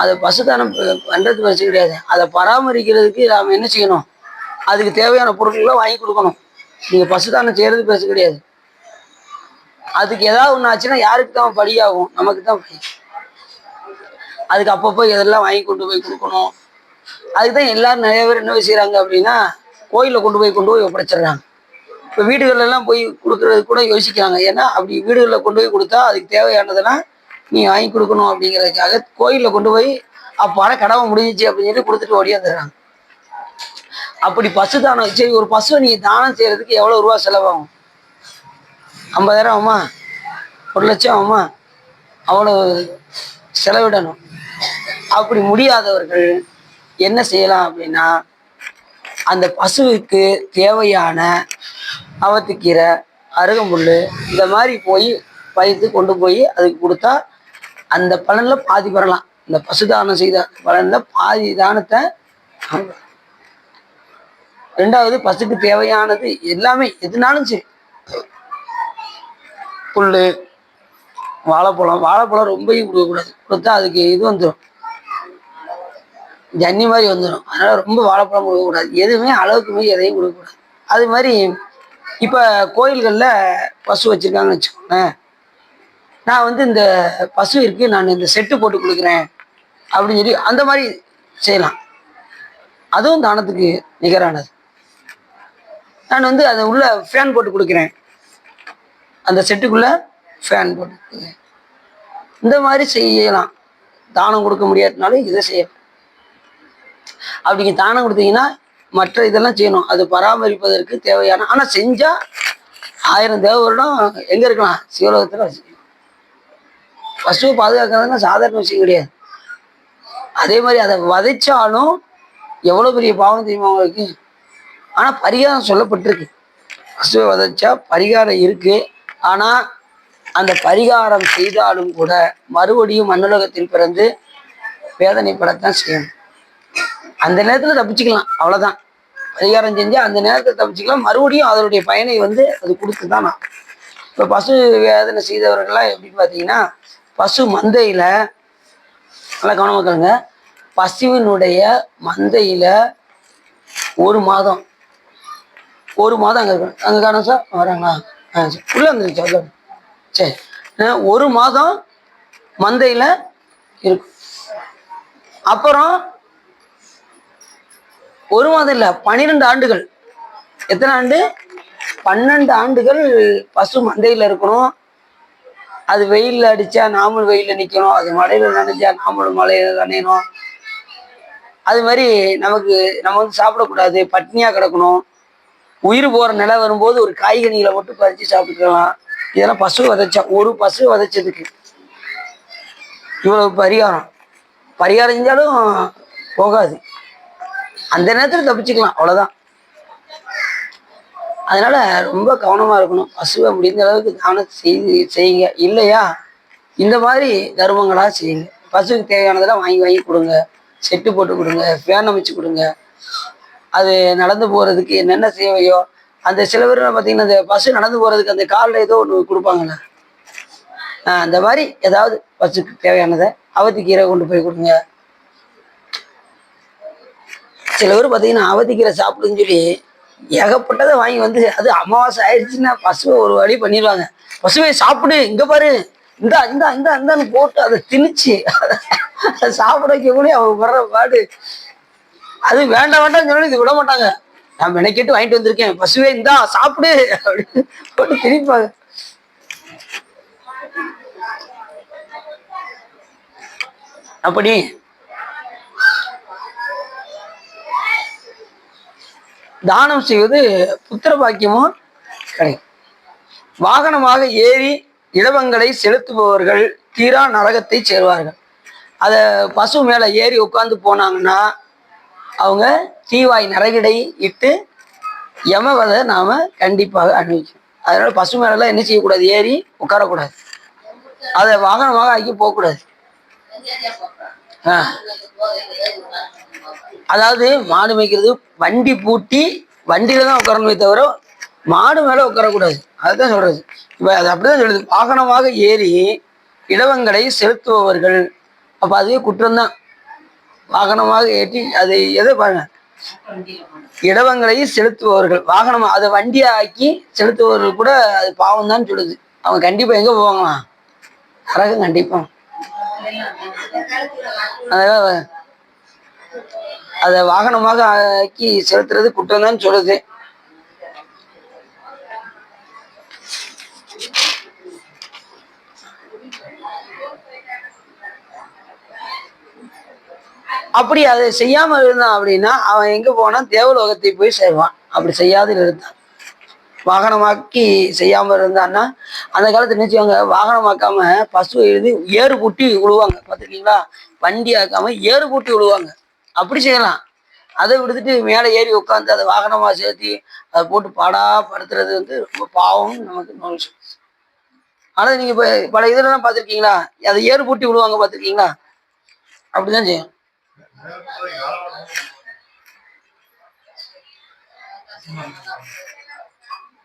அதை பசுதானம் பண்றது பிரச்சனை கிடையாது. அதை பராமரிக்கிறதுக்கு நாம் என்ன செய்யணும், அதுக்கு தேவையான பொருட்களை வாங்கி கொடுக்கணும். நீங்கள் பசுதானம் செய்கிறது பிரச்சனை கிடையாது. அதுக்கு ஏதாவது ஒன்று ஆச்சுன்னா யாருக்கு தான் படியாகும், நமக்கு தான் படி. அதுக்கு அப்பப்போ எதெல்லாம் வாங்கி கொண்டு போய் கொடுக்கணும். அதுக்குதான் எல்லாரும் நிறைய பேர் என்ன செய்கிறாங்க அப்படின்னா, கோயிலில் கொண்டு போய் ஒப்படைச்சிடுறாங்க. இப்போ வீடுகளெல்லாம் போய் கொடுக்குறது கூட யோசிக்கிறாங்க. ஏன்னா அப்படி வீடுகளில் கொண்டு போய் கொடுத்தா அதுக்கு தேவையானதெல்லாம் நீ வாங்கி கொடுக்கணும் அப்படிங்கிறதுக்காக கோயிலில் கொண்டு போய் அப்பாட கடமை முடிஞ்சிச்சு அப்படின்னு சொல்லி கொடுத்துட்டு ஓடியாந்துடுறாங்க. அப்படி பசு தானம், சரி ஒரு பசுவை நீங்கள் தானம் செய்கிறதுக்கு எவ்வளோ ரூபா செலவாகும்? 50,000 ஆகுமா, 1,00,000 ஆகுமா? அவ்வளோ செலவிடணும். அப்படி முடியாதவர்கள் என்ன செய்யலாம் அப்படின்னா, அந்த பசுவுக்கு தேவையான அவத்துக்கீரை, அருகம்புல் இந்த மாதிரி போய் பறித்து கொண்டு போய் அதுக்கு கொடுத்தா அந்த பலனில் பாதி பெறலாம். இந்த பசுதானம் செய்த பலனில் பாதி தானத்தை. ரெண்டாவது, பசுக்கு தேவையானது எல்லாமே எதுனாலும் சரி, புல், வாழைப்பழம் ரொம்பவும் கொடுக்கக்கூடாது. கொடுத்தா அதுக்கு இது வந்துடும், ஜன்னி மாதிரி வந்துடும். அதனால ரொம்ப வாழைப்பழம் கொடுக்கக்கூடாது. எதுவுமே அளவுக்கு மீறி எதையும் கொடுக்கக்கூடாது. அது மாதிரி இப்போ கோயில்களில் பசு வச்சுருக்காங்கன்னு வச்சுக்கோங்களேன். நான் இந்த பசு இருக்குது, நான் இந்த செட்டு போட்டு கொடுக்குறேன் அப்படின்னு சொல்லி அந்த மாதிரி செய்யலாம். அதுவும் தானத்துக்கு நிகரானது. நான் அதை உள்ள ஃபேன் போட்டு கொடுக்குறேன், அந்த செட்டுக்குள்ளே ஃபேன் போட்டு கொடுக்குறேன். இந்த மாதிரி செய்யலாம். தானம் கொடுக்க முடியாதனாலும் இதை செய்யலாம். அப்படிங்க தானம் கொடுத்தீங்கன்னா மற்ற இதெல்லாம் செய்யணும், அது பராமரிப்பதற்கு தேவையான. ஆனால் செஞ்சால் 1000 தேவ வருடம் எங்கே இருக்கலாம், சிவலோகத்தில் வச்சுக்கலாம். பசுவை பாதுகாக்கிறதுனா சாதாரண விஷயம் கிடையாது. அதே மாதிரி அதை வதைச்சாலும் எவ்வளோ பெரிய பாவம் தெரியுமா அவங்களுக்கு. ஆனால் பரிகாரம் சொல்லப்பட்டிருக்கு. பசுவை வதைச்சா பரிகாரம் இருக்குது. ஆனால் அந்த பரிகாரம் செய்தாலும் கூட மறுபடியும் மண்ணுலகத்தில் பிறந்து வேதனைப்படத்தான் செய்யணும். அந்த நேரத்தில் தப்பிச்சுக்கலாம், அவ்வளோதான். பரிகாரம் செஞ்சால் அந்த நேரத்தில் தப்பிச்சுக்கலாம். மறுபடியும் அதனுடைய பயனை அது கொடுத்து தான். நான் இப்போ பசு வேதனை செய்தவர்கள்லாம் எப்படின்னு பார்த்தீங்கன்னா, பசு மந்தையில் நல்லா கவனமாக கேளுங்க. பசுவினுடைய மந்தையில் ஒரு மாதம் அங்கே இருக்கணும். அங்கே காணும் சார், வராங்களா? சரி, உள்ளே வந்துருச்சு. அவ்வளோ சரி. ஒரு மாதம் மந்தையில் இருக்கும். அப்புறம் ஒரு மாதம் இல்லை, 12 ஆண்டுகள். எத்தனை ஆண்டு? 12 ஆண்டுகள் பசு மந்தையில் இருக்கணும். அது வெயிலில் அடித்தா நாமளும் வெயிலில் நிற்கணும், அது மழையில் நனைஞ்சா நாமளும் மழையில் நனையணும். அது மாதிரி நம்ம சாப்பிடக்கூடாது, பட்னியாக கிடக்கணும். உயிர் போகிற நிலை வரும்போது ஒரு காய்கனிகளை மட்டும் பறித்து சாப்பிட்டுக்கலாம். இதெல்லாம் பசு வதைச்சா, ஒரு பசு வதைச்சதுக்கு இவ்வளவு பரிகாரம் செஞ்சாலும் போகாது. அந்த நேரத்தில் தப்பிச்சுக்கலாம், அவ்வளோதான். அதனால ரொம்ப கவனமாக இருக்கணும். பசுவை முடிந்த அளவுக்கு தானம் செய்யுங்க. இல்லையா இந்த மாதிரி தர்மங்களாக செய்யுங்க. பசுவுக்கு தேவையானதெல்லாம் வாங்கி கொடுங்க. செட்டு போட்டு கொடுங்க, ஃபேன் அமைச்சு கொடுங்க. அது நடந்து போகிறதுக்கு என்னென்ன தேவையோ அந்த சில பேர் பார்த்தீங்கன்னா, அந்த பசு நடந்து போகிறதுக்கு அந்த காலில் ஏதோ ஒன்று கொடுப்பாங்கல்ல, அந்த மாதிரி ஏதாவது பசுக்கு தேவையானதை அவத்திக்கீரை கொண்டு போய் கொடுங்க. சில பேர் பார்த்தீங்கன்னா அவத்திக்கீரை சாப்பிடுன்னு சொல்லி ஏகப்பட்டதை வாங்கி அது அமாவாசை ஆயிடுச்சுன்னா பசுவை ஒரு வழி பண்ணிடுவாங்க. பசுவை சாப்பிடு, இங்கே பாரு, இந்தான்னு போட்டு அதை திணிச்சு அதை சாப்பிட வைக்க கூட அவங்க வர்ற பாடு. அது வேண்டாம்னு சொல்லி இது விட மாட்டாங்க. நான் மெனக்கேட்டு வாங்கிட்டு வந்திருக்கேன், பசுவே இந்தா சாப்பிடு அப்படின்னு போட்டு திணிப்பாங்க. அப்படி தானம் செய்வது புத்திர பாக்கியமும் கிடைக்கும். வாகனமாக ஏறி இடவங்களை செலுத்துபவர்கள் தீரா நரகத்தை சேர்வார்கள். அதை பசு மேலே ஏறி உட்காந்து போனாங்கன்னா அவங்க தீவாய் நரகிடை இட்டு யமவதை நாம கண்டிப்பாக அனுபவிக்கணும். அதனால பசு மேலெல்லாம் என்ன செய்யக்கூடாது, ஏறி உட்காரக்கூடாது. அதை வாகனமாக ஆக்கி போகக்கூடாது. அதாவது மாடு மேய்க்கிறது வண்டி பூட்டி வண்டியில தான் உட்காரணுமே தவிர மாடு மேலே உட்காரக்கூடாது. அதுதான் சொல்றது. இப்போ அது அப்படிதான் சொல்லுது, வாகனமாக ஏறி இடவங்களை செலுத்துபவர்கள். அப்போ அதுவே குற்றம்தான். வாகனமாக ஏற்றி அதை எதை பாருங்க, இடவங்களை செலுத்துபவர்கள் வாகனம் அதை வண்டியா ஆக்கி செலுத்துபவர்கள் கூட அது பாவம் தான் சொல்லுது. அவங்க கண்டிப்பா எங்க போவாங்களாம், நரகம் கண்டிப்பா. அதாவது அதை வாகனமாக ஆக்கி செலுத்துறது குற்றம் தான் சொல்லுது. அப்படி அதை செய்யாம இருந்தான் அப்படின்னா அவன் எங்க போனா தேவலோகத்தை போய் சேருவான். அப்படி செய்யாது இருந்தான், வாகனமாக்கி செய்யாம இருந்தான்னா அந்த காலத்துல என்ன செய்வாங்க, வாகனமாக்காம பசு எழுதி ஏறு பூட்டி விழுவாங்க பார்த்துருக்கீங்களா, வண்டி ஆக்காம ஏறு பூட்டி விழுவாங்க. அப்படி செய்யலாம். அதை விடுத்துட்டு மேலே ஏறி உட்காந்து அதை வாகனமா சேர்த்தி அதை போட்டு பாடா படுத்துறது வந்து ரொம்ப பாவம் நமக்கு நோய். ஆனா நீங்க இப்ப பல இதெல்லாம் பார்த்துருக்கீங்களா, அதை ஏறு பூட்டி விடுவாங்க பார்த்துருக்கீங்களா, அப்படிதான் செய்யும்.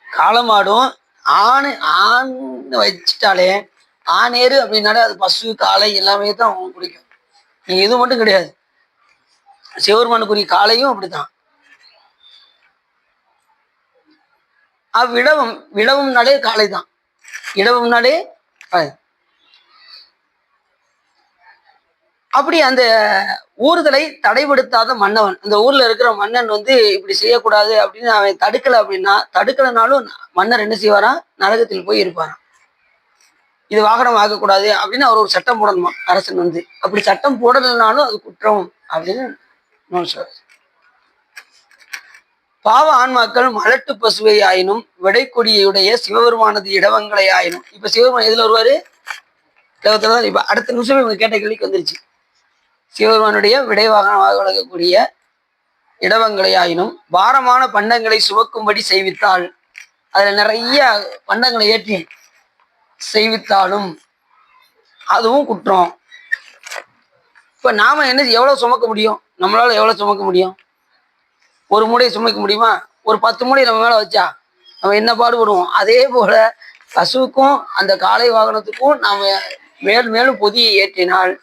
காளமாடும் ஆண் ஆண் வச்சுட்டாலே ஆணேறு அப்படின்னாலே அது பசு காளை எல்லாமே தான் அவங்களுக்கு பிடிக்கும். நீங்க இது மட்டும் கிடையாது, சிவருமானுக்குரிய காளையும் அப்படித்தான். விடவம் விடவம்னாலே காளை தான், இடவம்னாலே அப்படி அந்த ஊர்தலை தடைபடுத்தாத மன்னவன், அந்த ஊர்ல இருக்கிற மன்னன் வந்து இப்படி செய்யக்கூடாது அப்படின்னு அவன் தடுக்கல அப்படின்னா, தடுக்கலனாலும் மன்னர் என்ன செய்வாராம், நரகத்தில் போய் இருப்பாராம். இது வாகனம் ஆகக்கூடாது அப்படின்னு அவர் ஒரு சட்டம் போடணுமா அரசன் வந்து, அப்படி சட்டம் போடலைனாலும் அது குற்றம் அப்படின்னு சொல்ற. பாவ ஆன்மாக்கள் மலட்டு பசுவை ஆயினும் விடைக்கொடியுடைய சிவபெருமானது இடவங்களை ஆயினும். இப்ப சிவபெருமான் எதுல வருவாரு, தான். இப்ப அடுத்த நிமிஷம் இவங்க கேட்ட கேள்விக்கு வந்துருச்சு. சிவபெருமானுடைய விடைவாகனமாக விளங்கக்கூடிய இடவங்களை ஆயினும் பாரமான பண்டங்களை சுமக்கும்படி செய்வித்தால், அதுல நிறைய பண்டங்களை ஏற்றி செய்வித்தாலும் அதுவும் குற்றம். இப்ப நாம என்ன எவ்வளவு சுமக்க முடியும், நம்மளால எவ்வளவு சுமக்க முடியும், ஒரு மூடையை சுமக்க முடியுமா, ஒரு 10 மூடை நம்ம மேல வச்சா நம்ம என்ன பாடுபடுவோம். அதே போல பசுவுக்கும் அந்த காளை வாகனத்துக்கும் நாம மேலும் மேலும் பொதியை ஏற்றினால்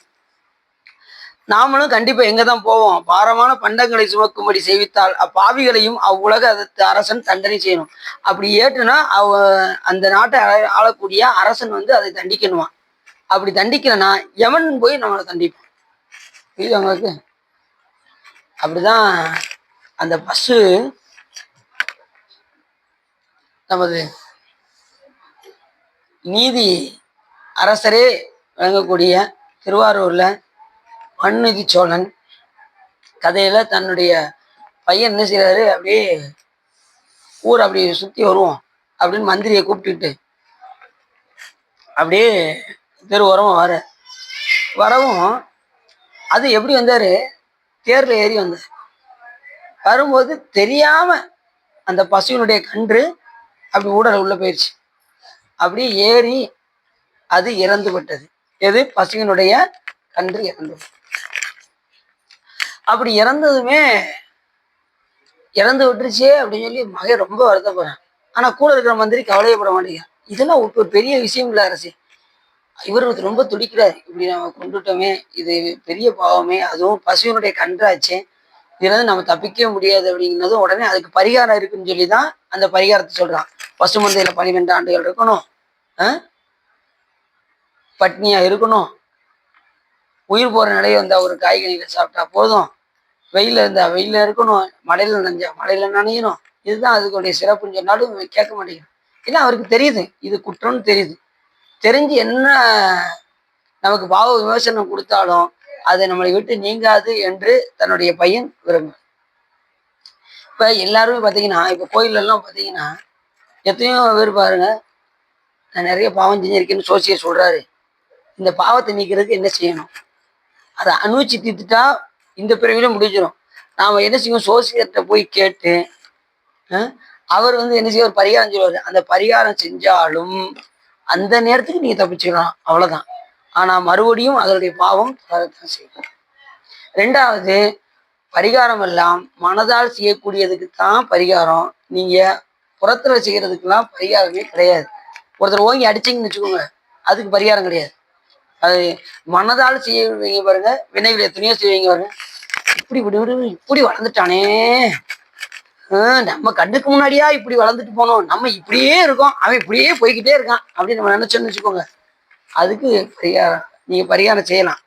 நாமளும் கண்டிப்பா எங்கதான் போவோம், பாரமான பண்டங்களை சுமக்கும்படி செய்வித்தால் அப்பாவிகளையும் அவ்வுலக அரசன் தண்டனை செய்யணும். அப்படி ஏற்றுனா அந்த நாட்டை ஆளக்கூடிய அரசன் வந்து அதை தண்டிக்கணுமா. அப்படி தண்டிக்கலன்னா எவன் போய் நம்மளை தண்டிப்பான். இது அவங்களுக்கு அப்படிதான். அந்த பசு நமது நீதி அரசரே வழங்கக்கூடிய திருவாரூர்ல மனுநீதி சோழன் கதையில தன்னுடைய பையன் என்ன செய்யறாரு, அப்படியே ஊர் அப்படி சுத்தி வருவோம் அப்படின்னு மந்திரியை கூப்பிட்டுட்டு அப்படியே தெரு ஓரமா வரவும் அது எப்படி வந்தாரு, தேர்ல ஏறி வந்தார். வரும்போது தெரியாம அந்த பசுவினுடைய கன்று அப்படி ஊடல உள்ள போயிடுச்சு. அப்படி ஏறி அது இறந்து விட்டது. எது, பசுவினுடைய கன்று இறந்து. அப்படி இறந்ததுமே இறந்து விட்டுருச்சே அப்படின்னு சொல்லி மகன் ரொம்ப வருத்தப்படுறான். ஆனா கூட இருக்கிற மந்திரி கவலையப்பட மாட்டேங்க. இதெல்லாம் ஒரு பெரிய விஷயம் இல்லை அரசு, இவர் ரொம்ப துடிக்கிறார், இப்படி நம்ம கொண்டுட்டோமே, இது பெரிய பாவமே, அதுவும் பசுவினுடைய கன்றாச்சே, இதுல இருந்து நம்ம தப்பிக்கவே முடியாது அப்படிங்கிறதும் உடனே அதுக்கு பரிகாரம் இருக்குன்னு சொல்லிதான் அந்த பரிகாரத்தை சொல்றான். பசுமந்தையில 12 ஆண்டுகள் இருக்கணும், பட்னியா இருக்கணும், உயிர் போற நிலையை வந்தா ஒரு காய்கறிகளை சாப்பிட்டா போதும், வெயில இருந்தா வெயில இருக்கணும், மழையில நனைஞ்சா மழையில நனையணும். இதுதான் அதுக்குடைய சிறப்புன்னு சொன்னாலும் கேட்க மாட்டேங்கிறான். ஏன்னா அவருக்கு தெரியுது இது குற்றம்னு தெரியுது. தெரிஞ்சு என்ன நமக்கு பாவ விமர்சனம் கொடுத்தாலும் அதை நம்மளை விட்டு நீங்காது என்று தன்னுடைய பையன் விரும்பு. இப்ப எல்லாருமே பாத்தீங்கன்னா, இப்ப கோயில் எல்லாம் பாத்தீங்கன்னா எத்தனையோ பேர் பாருங்க, நான் நிறைய பாவம் செஞ்சிருக்கேன்னு சோசியர் சொல்றாரு. இந்த பாவத்தை நீக்கிறதுக்கு என்ன செய்யணும், அதை அனுபவிச்சு தீர்த்துட்டா இந்த பிறவில முடிஞ்சிடும். நாம என்ன செய்வோம், சோசியர்கிட்ட போய் கேட்டு அவர் வந்து என்ன செய்ய ஒரு பரிகாரம் சொல்லுவாரு. அந்த பரிகாரம் செஞ்சாலும் அந்த நேரத்துக்கு நீங்க தப்பிச்சுக்கலாம், அவ்வளவுதான். ஆனா மறுபடியும் அதனுடைய பாவம் வரத்தான் செய்யும். ரெண்டாவது, பரிகாரம் எல்லாம் மனதால் செய்யக்கூடியதுக்கு தான் பரிகாரம். நீங்க புறத்துல செய்யறதுக்கெல்லாம் பரிகாரமே கிடையாது. ஒருத்தர் ஓங்கி அடிச்சிங்கன்னு வச்சுக்கோங்க, அதுக்கு பரிகாரம் கிடையாது. அது மனதால் செய்வீங்க பாருங்க, வினைகள் எத்தனையோ செய்வீங்க பாருங்க. இப்படி விடு விடு இப்படி வளர்ந்துட்டானே, நம்ம கண்ணுக்கு முன்னாடியா இப்படி வளர்ந்துட்டு போனோம், நம்ம இப்படியே இருக்கோம், அவன் இப்படியே போய்கிட்டே இருக்கான் அப்படின்னு நம்ம நினைச்சோன்னு வச்சுக்கோங்க. அதுக்கு பரிகாரம் நீங்க பரிகாரம் செய்யலாம்.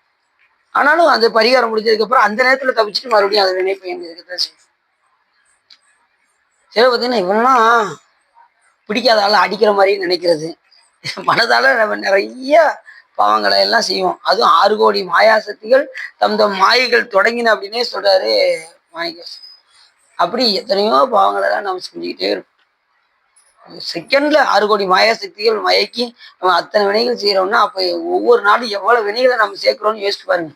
ஆனாலும் அந்த பரிகாரம் முடிஞ்சதுக்கு அப்புறம் அந்த நேரத்துல தப்பிச்சுட்டு மறுபடியும் அதை நினைப்பு இருக்கதான் செய்யும். சரி பார்த்தீங்கன்னா இவெல்லாம் பிடிக்காத ஆள அடிக்கிற மாதிரி நினைக்கிறது, மனதால நம்ம நிறைய பாவங்களை எல்லாம் செய்வோம். அதுவும் 6 கோடி மாயாசக்திகள் தம் தம் மாயைகள் தொடங்கின அப்படின்னே சொல்றாரு மாணிக்கவாசகர். அப்படி எத்தனையோ பாவங்களை எல்லாம் நம்ம செஞ்சுக்கிட்டே இருப்போம். செகண்ட்ல 6 கோடி மாயாசக்திகள் மயக்கி நம்ம அத்தனை வினைகள் செய்யறோம்னா அப்ப ஒவ்வொரு நாளும் எவ்வளவு வினைகளை நம்ம சேர்க்கிறோம்னு யோசிச்சு பாருங்க.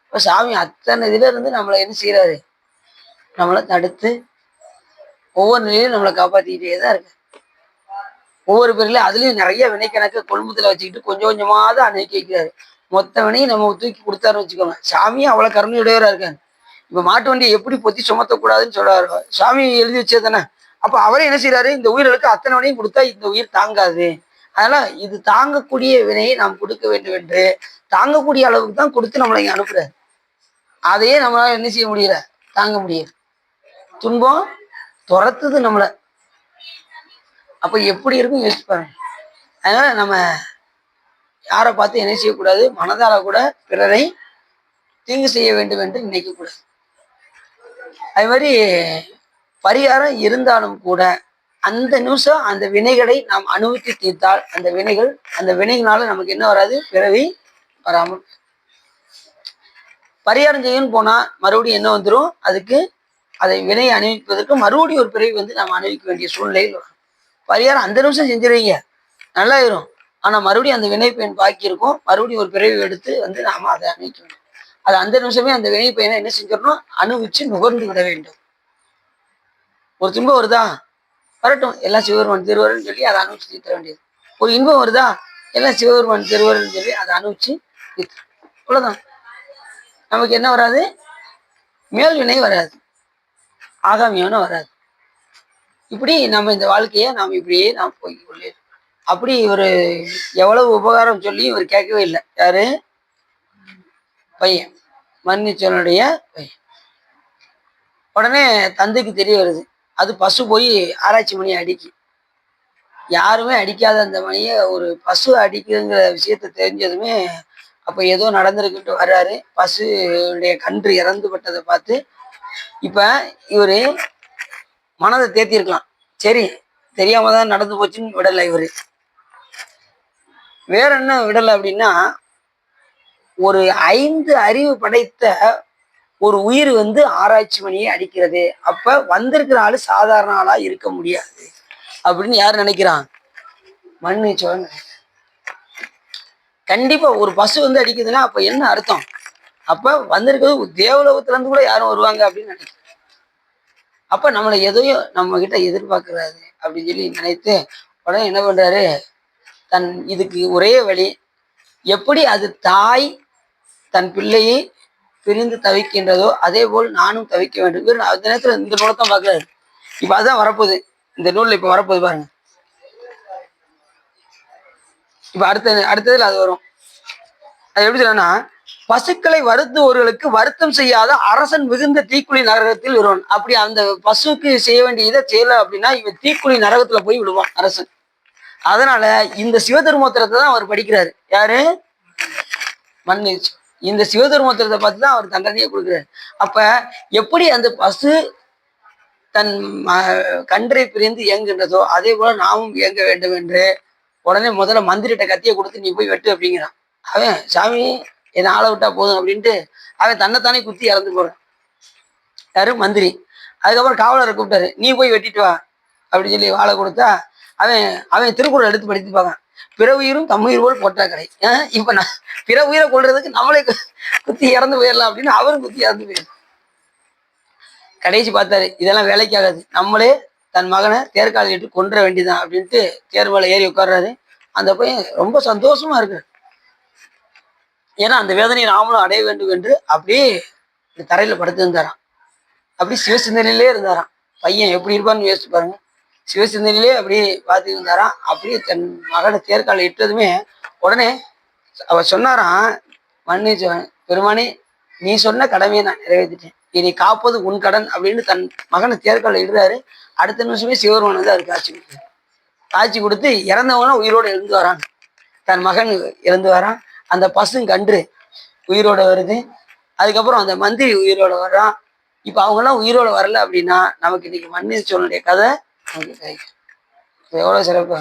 இப்ப சாமி அத்தனை இதுல இருந்து நம்மளை என்ன செய்யறாரு, நம்மளை தடுத்து ஒவ்வொரு நிலையிலும் நம்மளை காப்பாத்திக்கிட்டே தான் இருக்கு. ஒவ்வொரு பேர்ல அதுலயும் நிறைய வினை கணக்கு கொள்முதல வச்சுக்கிட்டு கொஞ்சம் கொஞ்சமா தான் அனுப்பி வைக்கிறாரு. மொத்த வினையும் நம்ம தூக்கி கொடுத்தாருன்னு வச்சுக்கோங்க. சாமியும் அவ்வளவு கருணையுடையவரா இருக்காரு. இப்ப மாட்டு வண்டியை எப்படி பொத்தி சுமத்தக்கூடாதுன்னு சொல்றாரு சாமி, எழுதி வச்சதுதானே. அப்ப அவரே என்ன செய்யறாரு, இந்த உயிர்களுக்கு அத்தனை வினையும் கொடுத்தா இந்த உயிர் தாங்காது, அதனால இது தாங்கக்கூடிய வினையை நாம் கொடுக்க வேண்டும் என்று தாங்கக்கூடிய அளவுக்கு தான் கொடுத்து நம்மளை இங்க அனுப்புறாரு. அதையே நம்மளால என்ன செய்ய முடியல, தாங்க முடியாது. துன்பம் துரத்துது நம்மளை. அப்ப எப்படி இருக்கும் யோசிச்சு பாருங்க. அதனால நம்ம யாரை பார்த்து என்ன செய்யக்கூடாது, மனதால கூட பிறரை தீங்கு செய்ய வேண்டும் என்று நினைக்கக்கூடாது. அது மாதிரி பரிகாரம் இருந்தாலும் கூட அந்த நிமிஷம் அந்த வினைகளை நாம் அனுபவித்து தீர்த்தால் அந்த வினைகளால நமக்கு என்ன வராது, பிறவி வராமல். பரிகாரம் செய்யணும்னு போனா மறுபடியும் என்ன வந்துடும், அதுக்கு அதை வினையை அனுபவிப்பதற்கு மறுபடியும் ஒரு பிறவி வந்து நாம் அனுபவிக்க வேண்டிய சூழ்நிலையில் வரும். பரிகாரம் அந்த நிமிஷம் செஞ்சிருவீங்க, நல்லாயிரும். ஆனா மறுபடியும் அந்த வினை பயன் பாக்கி இருக்கும், மறுபடியும் ஒரு பிறவி எடுத்து வந்து நாம அதை அனுபவிக்க வேண்டும். அது அந்த நிமிஷமே அந்த வினை பயனை என்ன செஞ்சிடணும், அனுபவிச்சு நுகர்ந்து விட வேண்டும். ஒரு துன்பம் வருதா, வரட்டும், எல்லாம் சிவபெருமான் திருவருள்னு சொல்லி அதை அனுபவிச்சு தீர்த்த வேண்டியது. ஒரு இன்பம் வருதா, எல்லாம் சிவபெருமான் திருவருள்னு சொல்லி அதை அனுபவிச்சு தீர்த்து, அவ்வளவுதான். நமக்கு என்ன வராது, மேல் வினை வராது, ஆகாமியான வராது. இப்படி நம்ம இந்த வாழ்க்கையை நாம் இப்படியே நாம் போய்க்கொள்ளே. அப்படி இவர் எவ்வளவு உபகாரம் சொல்லி இவர் கேட்கவே இல்லை. யாரு, பையன், மன்னிச்சனுடைய பையன். உடனே தந்தைக்கு தெரிய வருது, அது பசு போய் ஆராய்ச்சி மணி அடிக்கி. யாருமே அடிக்காத அந்த மணியை ஒரு பசு அடிக்குதுங்கிற விஷயத்த தெரிஞ்சதுமே அப்ப ஏதோ நடந்திருக்குன்ட்டு வர்றாரு. பசுடைய கன்று இறந்து பட்டதை பார்த்து இப்ப இவரு மனதை தேத்திருக்கலாம், சரி தெரியாம தான் நடந்து போச்சுன்னு விடலை. இவரு வேற என்ன விடலை அப்படின்னா, ஒரு 5 அறிவு படைத்த ஒரு உயிர் வந்து ஆராய்ச்சி மணியை அடிக்கிறது, அப்ப வந்திருக்கிற ஆளு சாதாரண ஆளா இருக்க முடியாது அப்படின்னு யார் நினைக்கிறான், மன்னிச்சோன்னு. கண்டிப்பா ஒரு பசு வந்து அடிக்குதுன்னா அப்ப என்ன அர்த்தம், அப்ப வந்திருக்கிறது தேவலோகத்துல இருந்து கூட யாரும் வருவாங்க அப்படின்னு நினைக்கிறேன். அப்ப நம்மளை எதையும் நம்ம கிட்ட எதிர்பார்க்கிறாரு அப்படின்னு சொல்லி நினைத்து உடனே என்ன பண்றாரு, இதுக்கு ஒரே வழி, எப்படி அது தாய் தன் பிள்ளையை பிரிந்து தவிக்கின்றதோ அதே போல் நானும் தவிக்க வேண்டும். அந்த நேரத்துல இந்த நூலத்தான் பார்க்கறாரு. இப்ப அதுதான் வரப்போகுது, இந்த நூல்ல இப்ப வரப்போகுது பாருங்க. இப்ப அடுத்ததுல அது வரும். அது எப்படி சொல்லணும்னா, பசுக்களை வருத்துவோர்களுக்கு வருத்தம் செய்யாத அரசன் மிகுந்த தீக்குழி நரகத்தில் வருவான். அப்படி அந்த பசுக்கு செய்ய வேண்டிய இதை செய்யல அப்படின்னா இவன் தீக்குழி நரகத்துல போய் விடுவான் அரசன். அதனால இந்த சிவதர்மோத்திரத்தை தான் அவர் படிக்கிறாரு. யாரு, மன்னிச்சு இந்த சிவதர்மோத்திரத்தை பார்த்து தான் அவர் தண்டனையை கொடுக்குறாரு. அப்ப எப்படி அந்த பசு தன் கன்றை பிரிந்து இயங்குகின்றதோ அதே போல நாமும் இயங்க வேண்டும் என்று உடனே முதல்ல மந்திரிட்ட கத்தியை கொடுத்து நீ போய் வெட்டு அப்படிங்கிறான். அவன் சாமி என்னை ஆளை விட்டா போதும் அப்படின்ட்டு அவன் தன்னைத்தானே குத்தி இறந்து போறான். யாரு, மந்திரி. அதுக்கப்புறம் காவலரை கூப்பிட்டாரு, நீ போய் வெட்டிட்டு வா அப்படின்னு சொல்லி வாழை கொடுத்தா அவன் திருக்குறள் எடுத்து படித்து பார்க்கான், பிற உயிரும் தம்முயிர் போல் போட்டா கடை. இப்ப நான் பிற உயிரை கொள்றதுக்கு நம்மளே குத்தி இறந்து போயிடலாம் அப்படின்னு அவரும் குத்தி இறந்து போயிடலாம். கடைசி பார்த்தாரு, இதெல்லாம் வேலைக்கு ஆகாது, நம்மளே தன் மகனை தேர்காலில் இட்டு கொன்ற வேண்டியதான் அப்படின்ட்டு தேர் மேலே ஏறி உட்கார்றாரு. அந்த பையன் ரொம்ப சந்தோஷமா இருக்கு, ஏன்னா அந்த வேதனையை நாமளும் அடைய வேண்டும் என்று அப்படியே தரையில படுத்து இருந்தாராம். அப்படி சிவசிந்தனையிலே இருந்தாராம். பையன் எப்படி இருப்பான்னு யோசிச்சு பாருங்க. சிவசிந்தனையிலே அப்படியே பார்த்து இருந்தாராம். அப்படியே தன் மகனை தேர்காலில் இட்டதுமே உடனே அவர் சொன்னாராம், மன்னிச்சு பெருமானே, நீ சொன்ன கடமையை நான் நிறைவேற்றிட்டேன், இனி காப்பது உன் கடன் அப்படின்னு தன் மகனை தேர்கால இடுறாரு. அடுத்த நிமிஷமே சிவருமான் வந்து அதுக்கு காட்சி கொடுத்தாரு. காட்சி கொடுத்து இறந்தவங்களும் உயிரோடு எழுந்து வரான். தன் மகன் இறந்து வரான். அந்த பசுங்கன்று உயிரோட வருது. அதுக்கப்புறம் அந்த மந்திரி உயிரோட வர்றான். இப்போ அவங்கெல்லாம் உயிரோட வரல அப்படின்னா நமக்கு இன்னைக்கு மன்னிச்சோனுடைய கதை நமக்கு கிடைக்கும். எவ்வளோ சிறப்பு!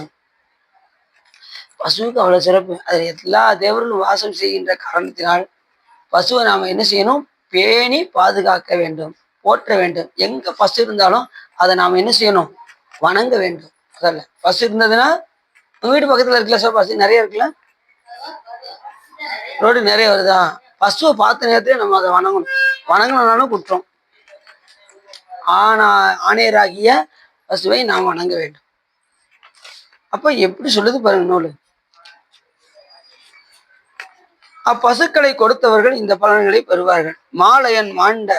பசுவுக்கு அவ்வளோ சிறப்பு. அதில் எல்லா தேவர்களும் வாசம் செய்கின்ற காரணத்தினால் பசுவை நாம் என்ன செய்யணும்? பேணி பாதுகாக்க வேண்டும், போற்ற வேண்டும். எங்கே பசு இருந்தாலும் அதை நாம் என்ன செய்யணும்? வணங்க வேண்டும். அதில் பசு இருந்ததுன்னா உங்கள் வீட்டு பக்கத்தில் இருக்குல்ல சார், பசு நிறைய இருக்குல்ல, ரோடு நிறைய வருதா, பசுவை பார்த்த நேரத்தில் நம்ம அதை வணங்கணும். வணங்கணும்னாலும் குற்றம். ஆணையராகிய பசுவை நாம் வணங்க வேண்டும். அப்போ எப்படி சொல்லுது பாருங்க நூல். அப்பசுக்களை கொடுத்தவர்கள் இந்த பலன்களை பெறுவார்கள். மாலையன் மாண்ட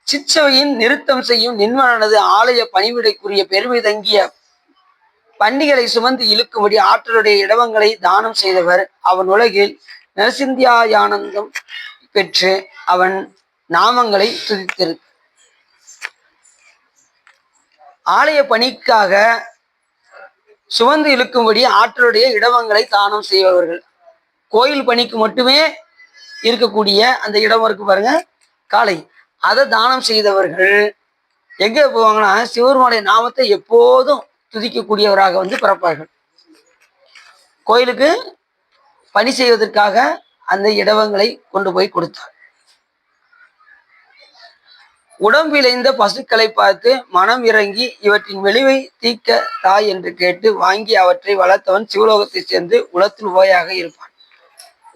சிற்சபையின் நிறுத்தம் செய்யும் நின்மனது ஆலய பணிவிடைக்குரிய பெருமை தங்கிய பண்டிகளை சுமந்து இழுக்கும்படி ஆற்றலுடைய இடவங்களை தானம் செய்தவர். அவன் உலகில் நரசிந்தியாயானந்தம் பெற்று அவன் நாமங்களை துதித்திரு. ஆலய பணிக்காக சுமந்து இழுக்கும்படி ஆற்றலுடைய இடவங்களை தானம் செய்பவர்கள். கோயில் பணிக்கு மட்டுமே இருக்கக்கூடிய அந்த இடம் இருக்கு பாருங்க, காலை, அதை தானம் செய்தவர்கள் எங்க போவாங்கன்னா சிவருமானுடைய நாமத்தை எப்போதும் துதிக்கக்கூடியவராக வந்து பிறப்பார்கள். கோயிலுக்கு பணி செய்வதற்காக அந்த இடவங்களை கொண்டு போய் கொடுத்தார். உடம்பிழைந்த பசுக்களை பார்த்து மனம் இறங்கி இவற்றின் வெளிவை தீக்க தாய் என்று கேட்டு வாங்கி அவற்றை வளர்த்தவன் சிவலோகத்தை சேர்ந்து உலத்தில் ஓயாக இருப்பான்.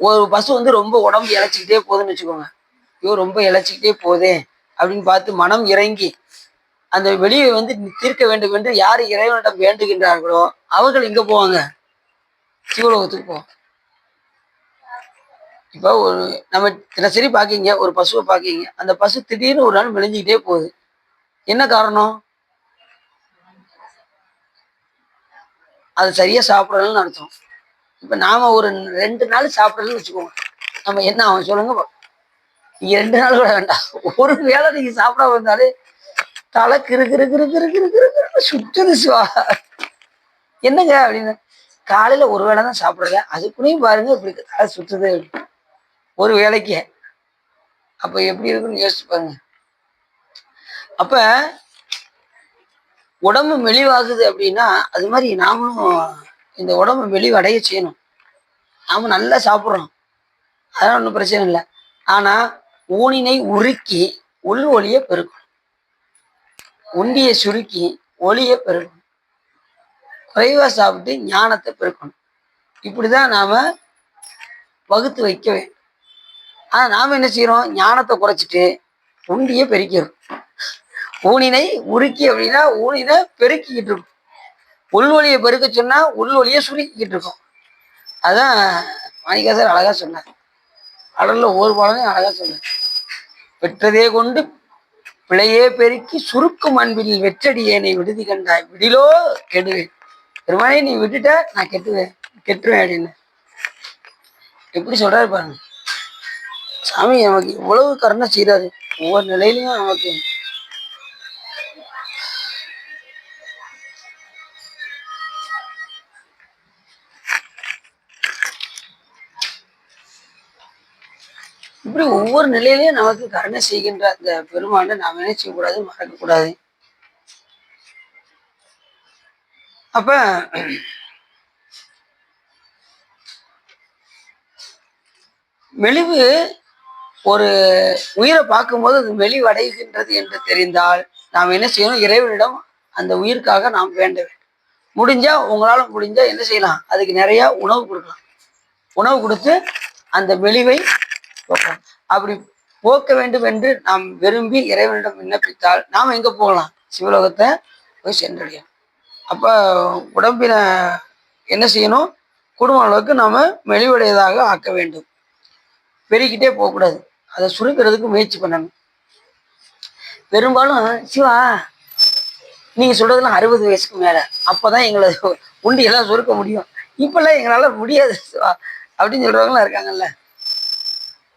ஒரு பசு வந்து ரொம்ப உடம்பு இழைச்சிக்கிட்டே போகுதுன்னு வச்சுக்கோங்க, ஐயோ ரொம்ப இழைச்சிக்கிட்டே போதே அப்படின்னு பார்த்து மனம் இறங்கி அந்த வெளியை வந்து தீர்க்க வேண்டும் என்று யார் இறைவனிடம் வேண்டுகின்றார்களோ அவர்கள் எங்க போவாங்க? சிவலோகத்துக்கு போவாங்க. இப்போ ஒரு நம்ம தினசரி பார்க்கிங்க, ஒரு பசுவை பார்க்கிங்க, அந்த பசு திடீர்னு ஒரு நாள் மெலிஞ்சிக்கிட்டே போகுது. என்ன காரணம்? அது சரியா சாப்பிடலன்னு அர்த்தம். இப்போ நாம ஒரு 2 நாள் சாப்பிடலன்னு வச்சுக்கோங்க, நம்ம என்ன ஆகும் சொல்லுங்க? நீங்க 2 நாள் கூட வேண்டாம், ஒரு வேளை நீங்க சாப்பிட வந்தாலே தலை கிரு கிரு கிரு கிரு கிரு கிரு சுற்றுது சிவா. என்னங்க அப்படின்னு, காலையில ஒரு வேளை தான் சாப்பிடுறேன், அதுக்குள்ளேயும் பாருங்க இப்படி தலை சுற்றுது ஒரு வேலைக்கு. அப்ப எப்படி இருக்குன்னு யோசிச்சு பாருங்க. அப்ப உடம்பு மெலிவாகுது அப்படின்னா அது மாதிரி நாமளும் இந்த உடம்பு மெலிவடைய செய்யணும். நாம நல்லா சாப்பிட்றோம், அதெல்லாம் ஒன்றும் பிரச்சனை இல்லை. ஆனா ஊனினை உருக்கி உள் ஒளியை பெருக்கணும், உண்டியை சுருக்கி ஒளியை பெருக்கணும், குறைவா சாப்பிட்டு ஞானத்தை பெருக்கணும். இப்படிதான் நாம வகுத்து வைக்க வேண்டும். ஆனா நாம என்ன செய்யறோம்? ஞானத்தை குறைச்சிட்டு உண்டியை பெருக்கிறோம். ஊனினை உருக்கி அப்படின்னா ஊனினை பெருக்கிக்கிட்டு இருக்கும், உள்வொலியை பெருக்க சொன்னா உள்வொலியை சுருக்கிக்கிட்டு இருக்கும். அதான் மாணிக்காசர் அழகா சொன்னார், கடல்ல ஒரு பாடலையும் அழகா சொன்னார். பெற்றதே கொண்டு பிழையே பெருக்கி சுருக்கும் அன்பில் வெற்றடி ஏனை விடுதி கண்டாய் விடிலோ கெடுவேன். பெருமானே நீ விட்டுட்ட நான் கெட்டுருவேன் அப்படின்னு எப்படி சொல்றாரு பாருங்க. சாமி நமக்கு எவ்வளவு கருணை செய்யறாரு, ஒவ்வொரு நிலையிலையும் நமக்கு. இப்படி ஒவ்வொரு நிலையிலையும் நமக்கு கருணை செய்கின்ற அந்த பெருமானை நாம் என்ன செய்யக்கூடாது? மறக்கக்கூடாது. அப்ப மெலிவு ஒரு உயிரை பார்க்கும்போது அது மெலிவடைகின்றது என்று தெரிந்தால் நாம் என்ன செய்யணும்? இறைவனிடம் அந்த உயிருக்காக நாம் வேண்ட வேண்டும். முடிஞ்சா உங்களால முடிஞ்சா என்ன செய்யலாம்? அதுக்கு நிறைய உணவு கொடுக்கலாம். உணவு கொடுத்து அந்த மெலிவை போக்கலாம். அப்படி போக்க வேண்டும் என்று நாம் விரும்பி இறைவனிடம் விண்ணப்பித்தால் நாம் எங்க போகலாம்? சிவலோகத்தை போய் சென்றடையலாம். அப்ப உடம்பின என்ன செய்யணும்? குடும்ப அளவுக்கு நாம மெலிவடையதாக ஆக்க வேண்டும். பெருகிட்டே போகக்கூடாது, அதை சுருக்கிறதுக்கு முயற்சி பண்ணணும். பெரும்பாலும் சிவா நீங்க சொல்றதுலாம் 60 வயசுக்கு மேல அப்பதான் எங்களை உண்டி எல்லாம் சுருக்க முடியும். இப்பெல்லாம் எங்களால முடியாது சிவா அப்படின்னு சொல்றவங்களாம் இருக்காங்கல்ல.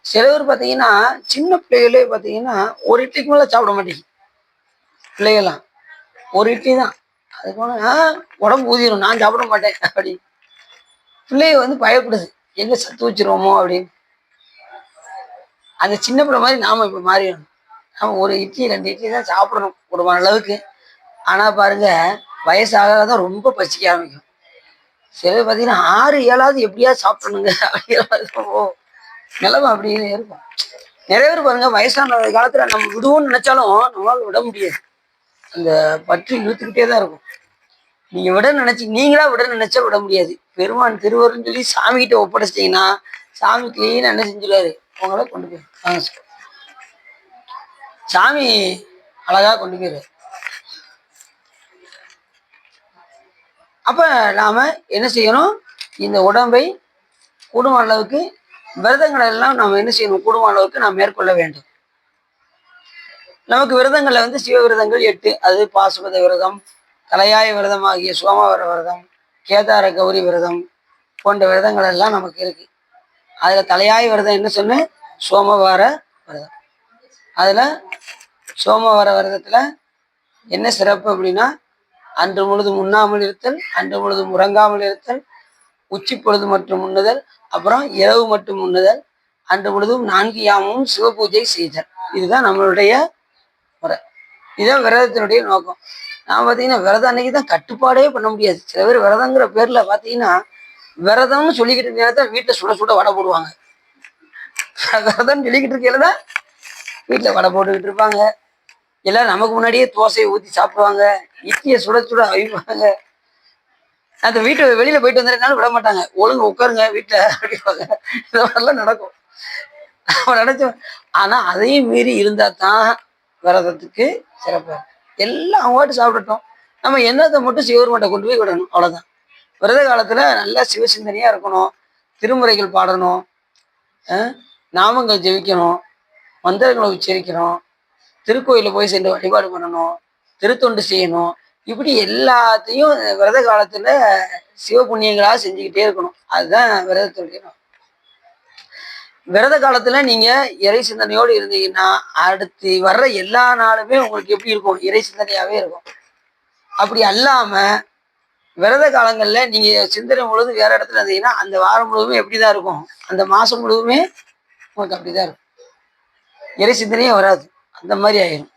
சில பேர் பார்த்தீங்கன்னா சின்ன பிள்ளைகளே பார்த்தீங்கன்னா ஒரு இட்லிக்கு மேல சாப்பிட மாட்டேங்குது பிள்ளைகள்லாம். ஒரு இட்லி தான். அது போனா உடம்பு ஊதிடும் நான் சாப்பிட மாட்டேன் அப்படி. பிள்ளைய வந்து பயப்படுது எங்க சத்து வச்சிருவோமோ அப்படின்னு. அந்த சின்ன பிள்ளை மாதிரி நாம இப்ப மாறிடணும். நாம ஒரு இட்லி 2 இட்லி தான் சாப்பிடணும் கூடுமான அளவுக்கு. ஆனா பாருங்க வயசாக தான் ரொம்ப பசிக்க ஆரம்பிக்கும். சில பேர் பார்த்தீங்கன்னா 6 7ஆவது எப்படியாவது சாப்பிடணுங்க அப்படிங்கிற மாதிரி இருக்கும். நிலைமை அப்படின்னு இருக்கும். நிறைய பேர் பாருங்க வயசான காலத்துல நம்ம விடுவோம்னு நினைச்சாலும் நம்மளால விட முடியாது. அந்த பற்று இழுத்துக்கிட்டே தான் இருக்கும். நீங்க விட நினைச்சு நீங்களா விட நினைச்சா விட முடியாது. பெருமான் திருவருன்னு சொல்லி சாமி கிட்ட ஒப்படைச்சிட்டீங்கன்னா சாமி கிளீனா என்ன செஞ்சிருவாரு உங்களை கொண்டு போய் சாமி அழகா கொண்டு போயிரு. அப்ப நாம என்ன செய்யணும்? இந்த உடம்பை கூடுமான அளவுக்கு விரதங்களை எல்லாம் நாம என்ன செய்யணும்? கூடுமான அளவுக்கு நாம் மேற்கொள்ள வேண்டும். நமக்கு விரதங்கள்ல வந்து சிவ விரதங்கள் 8. அது பாசுபத விரதம், தலையாய விரதம் ஆகிய சோமவார விரதம், கேதார கௌரி விரதம் போன்ற விரதங்கள் எல்லாம் நமக்கு இருக்கு. அதுல தலையாய விரதம் என்ன சொன்ன? சோமவார விரதம். அதுல சோமவார விரதத்துல என்ன சிறப்பு அப்படின்னா அன்று முழுதும் உண்ணாமல் இருத்தல், அன்று முழுதும் உறங்காமல் இருத்தல், உச்சி பொழுது மற்றும் உண்ணுதல், அப்புறம் இரவு மட்டும் உண்ணுதல், அன்று முழுதும் 4 யாமமும் சிவ பூஜை செய்தல். இதுதான் நம்மளுடைய முறை. இதுதான் விரதத்தினுடைய நோக்கம். நான் பார்த்தீங்கன்னா விரதம் அன்னைக்கு தான் கட்டுப்பாடே பண்ண முடியாது. சில பேர் விரதங்கிற பேர்ல பார்த்தீங்கன்னா விரதம்னு சொல்லிக்கிட்டு நேரத்தில் வீட்டில் சுட சுட வடை போடுவாங்க. விரதம்னு சொல்லிக்கிட்டு இருக்கையில தான் வீட்டில் வடை போட்டுக்கிட்டு இருப்பாங்க. எல்லாரும் நமக்கு முன்னாடியே தோசையை ஊற்றி சாப்பிடுவாங்க, இட்லியை சுட சுட அவிப்பாங்க. அந்த வீட்டு வெளியில போயிட்டு வந்ததுனால விட மாட்டாங்க. ஒழுங்கு உட்காருங்க வீட்டில் அப்படிப்பாங்க. இந்த மாதிரிலாம் நடக்கும். அவன் நினைச்சோம். ஆனா அதையும் மீறி இருந்தா தான் விரதத்துக்கு சிறப்பு. எல்லாம் அவங்கட்டு சாப்பிடட்டும். நம்ம எண்ணத்தை மட்டும் சிவருமாட்ட கொண்டு போய் விடணும். அவ்வளவுதான். விரத காலத்துல நல்லா சிவசிந்தனையா இருக்கணும். திருமுறைகள் பாடணும், நாமங்கள் ஜெபிக்கணும், மந்திரங்களை உச்சரிக்கணும், திருக்கோயில போய் சென்று வழிபாடு பண்ணணும், திருத்தொண்டு செய்யணும். இப்படி எல்லாத்தையும் விரத காலத்துல சிவ புண்ணியங்களா செஞ்சுக்கிட்டே இருக்கணும். அதுதான் விரதத்துடைய. விரத காலத்துல நீங்க இறை சிந்தனையோடு இருந்தீங்கன்னா அடுத்து வர்ற எல்லா நாளுமே உங்களுக்கு எப்படி இருக்கும்? இறை சிந்தனையாவே இருக்கும். அப்படி அல்லாம விரத காலங்கள்ல நீங்க சிந்தனை முழுவதும் வேற இடத்துல இருந்தீங்கன்னா அந்த வாரம் முழுவதுமே எப்படிதான் இருக்கும்? அந்த மாசம் முழுவதுமே உங்களுக்கு அப்படிதான் இருக்கும். இறை சிந்தனையே வராது. அந்த மாதிரி ஆயிரும்.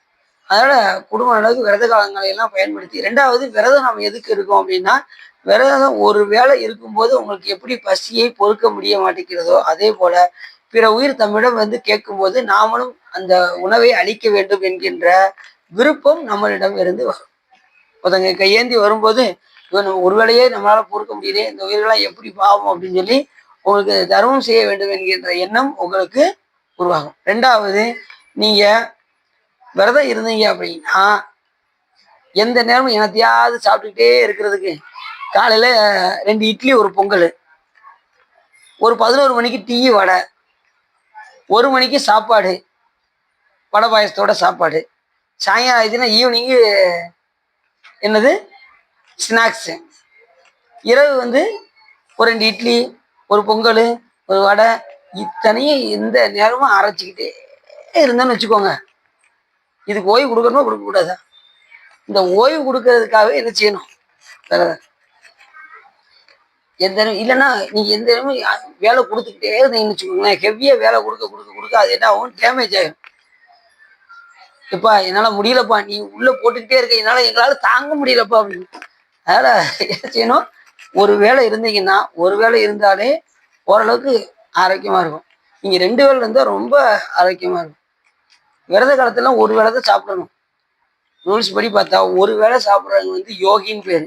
அதனால குடும்ப அளவுக்கு விரத காலங்களை எல்லாம் பயன்படுத்தி 2வது விரதம் நம்ம எதுக்கு இருக்கோம் அப்படின்னா விரதம் ஒரு வேளை இருக்கும்போது உங்களுக்கு எப்படி பசியை பொறுக்க முடிய மாட்டேங்கிறதோ அதே போல பிற உயிர் தம்மிடம் வந்து கேட்கும்போது நாமளும் அந்த உணவை அளிக்க வேண்டும் என்கின்ற விருப்பம் நம்மளிடம் இருந்து வரும். ஒருத்தங்க கையேந்தி வரும்போது இவன் ஒருவேளையே நம்மளால பொறுக்க முடியலையே, இந்த உயிர்களாம் எப்படி பாவம் அப்படின்னு சொல்லி உங்களுக்கு தர்மம் செய்ய வேண்டும் என்கின்ற எண்ணம் உங்களுக்கு உருவாகும். 2வது நீங்க விரதம் இருந்தீங்க அப்படின்னா எந்த நேரமும் எனத்தையாவது சாப்பிட்டுக்கிட்டே இருக்கிறதுக்கு காலையில 2 இட்லி ஒரு பொங்கல், ஒரு 11 மணிக்கு டீ வடை, 1 மணிக்கு சாப்பாடு வடை பாயசத்தோட சாப்பாடு, சாயங்காலம் ஆயிடுச்சுன்னா ஈவினிங்கு என்னது ஸ்நாக்ஸு, இரவு வந்து ஒரு 2 இட்லி ஒரு பொங்கல் ஒரு வடை, இத்தனையும் எந்த நேரமும் அரைச்சிக்கிட்டே இருந்தோன்னு வச்சுக்கோங்க. இதுக்கு ஓய்வு கொடுக்கணுமா கொடுக்கக்கூடாதா? இந்த ஓய்வு கொடுக்கறதுக்காகவே என்ன செய்யணும்? எந்த இல்லைன்னா நீங்க எந்த நேரமும் வேலை கொடுத்துக்கிட்டே இருந்தீங்கன்னு வச்சுக்கோங்களேன். ஹெவியா வேலை கொடுக்க கொடுக்க கொடுக்க அது என்ன ஆகும்? டேமேஜ் ஆகும். எப்பா என்னால முடியலப்பா, நீ உள்ள போட்டுக்கிட்டே இருக்க, எங்களால தாங்க முடியலப்பா அப்படின்னு. அதனால என்ன செய்யணும்? ஒரு வேலை இருந்தீங்கன்னா ஒரு வேலை இருந்தாலே ஓரளவுக்கு ஆரோக்கியமா இருக்கும். நீங்க 2 வேலை இருந்தா ரொம்ப ஆரோக்கியமா இருக்கும். விரத காலத்துல ஒரு வேலை தான் சாப்பிடணும். ரூல்ஸ் படி பார்த்தா ஒரு வேளை சாப்பிட்றவங்க வந்து யோகின்னு பேரு,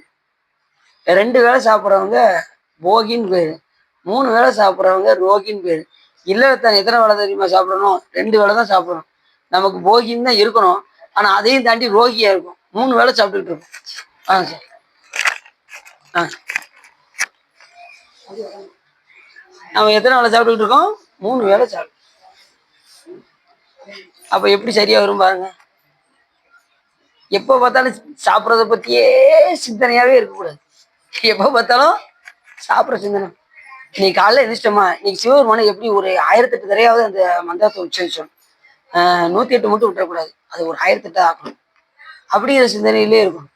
2 வேளை சாப்பிட்றவங்க போகின்னு பேரு, 3 வேளை சாப்பிட்றவங்க ரோகின்னு பேரு. இல்லத்தான் எத்தனை வேலை தெரியுமா சாப்பிடணும்? 2 வேளை தான் சாப்பிடணும். நமக்கு போகின்னு தான் இருக்கணும். ஆனா அதையும் தாண்டி ரோகியா இருக்கும். 3 வேளை சாப்பிட்டுக்கிட்டு இருக்கும். சார் நம்ம எத்தனை வேலை சாப்பிட்டுக்கிட்டு இருக்கோம்? 3 வேளை சாப்பிடும். அப்ப எப்படி சரியா வரும் பாருங்க. எப்போ பார்த்தாலும் சாப்பிட்றத பத்தியே சிந்தனையாவே இருக்கக்கூடாது. எப்போ பார்த்தாலும் சாப்பிட்ற சிந்தனை. நீ காலைல எழுந்திரிச்சிட்டோமா, இன்னைக்கு சிவபெருமானை எப்படி ஒரு 1008 தடவையாவது அந்த மந்திரத்தை உச்சரிச்சோம். 108 மட்டும் விட்டுறக்கூடாது. அது ஒரு 1008 ஆக்கணும். அப்படிங்கிற சிந்தனையிலே இருக்கும்.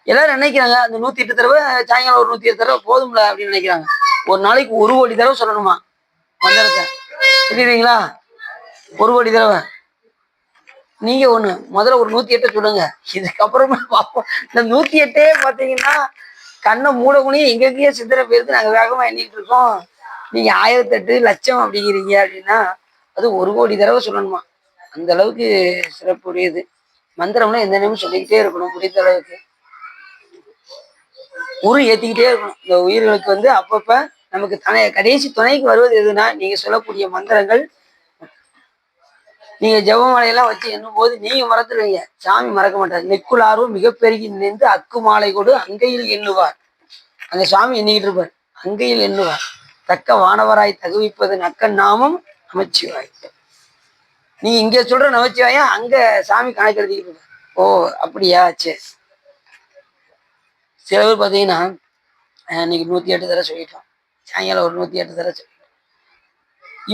எல்லாரும் நினைக்கிறாங்க அந்த 108 தடவை சாயங்காலம் ஒரு 108 தடவை போதும்ல அப்படின்னு நினைக்கிறாங்க. ஒரு நாளைக்கு 1 கோடி தடவை சொல்லணுமா மந்திரத்தை. சொல்லிடுவீங்களா? 1 கோடி தடவை. நீங்க ஒண்ணு முதல்ல ஒரு 108 சொல்லுங்க. இதுக்கப்புறமா பார்ப்போம். இந்த 108 பார்த்தீங்கன்னா கண்ணை மூடக்குனியும் எங்கெங்கேயோ சிந்தனை போயிருக்கு. நாங்கள் வேகமா எண்ணிட்டு இருக்கோம். நீங்க 1008 லட்சம் அப்படிங்கிறீங்க அப்படின்னா அது 1 கோடி தடவை சொல்லணுமா. அந்த அளவுக்கு சிறப்புடையது. மந்திரம்னா எந்த நேரமும் சொல்லிக்கிட்டே இருக்கணும். முடிந்த அளவுக்கு ஏத்திக்கிட்டே இருக்கணும். இந்த உயிர்களுக்கு அப்பப்ப நமக்கு கடைசி துணைக்கு வருவது எதுனா நீங்க சொல்லக்கூடிய மந்திரங்கள். நீங்க ஜெபமாலையெல்லாம் வச்சு எண்ணும் போது நீங்க மறந்துடுவீங்க, சாமி மறக்க மாட்டார். நெக்குளாரும் மிகப்பெருகி நின்று அக்கு மாலை கொடு அங்கையில் எண்ணுவார். அந்த சாமி எண்ணிக்கிட்டு இருப்பார், அங்கையில் எண்ணுவார். தக்க வானவராய் தகுவிப்பது நக்கன் நாமம் நமச்சிவாய். நீ இங்க சொல்ற நமச்சிவாயா அங்க சாமி கணக்கு எழுதிக்கிட்டு இருப்பார். ஓ அப்படியா, சரி. சில பேர் பார்த்தீங்கன்னா இன்னைக்கு 108 தடவை சொல்லிட்டோம், சாயங்காலம் ஒரு 108 தடவை சொல்லிட்டோம்.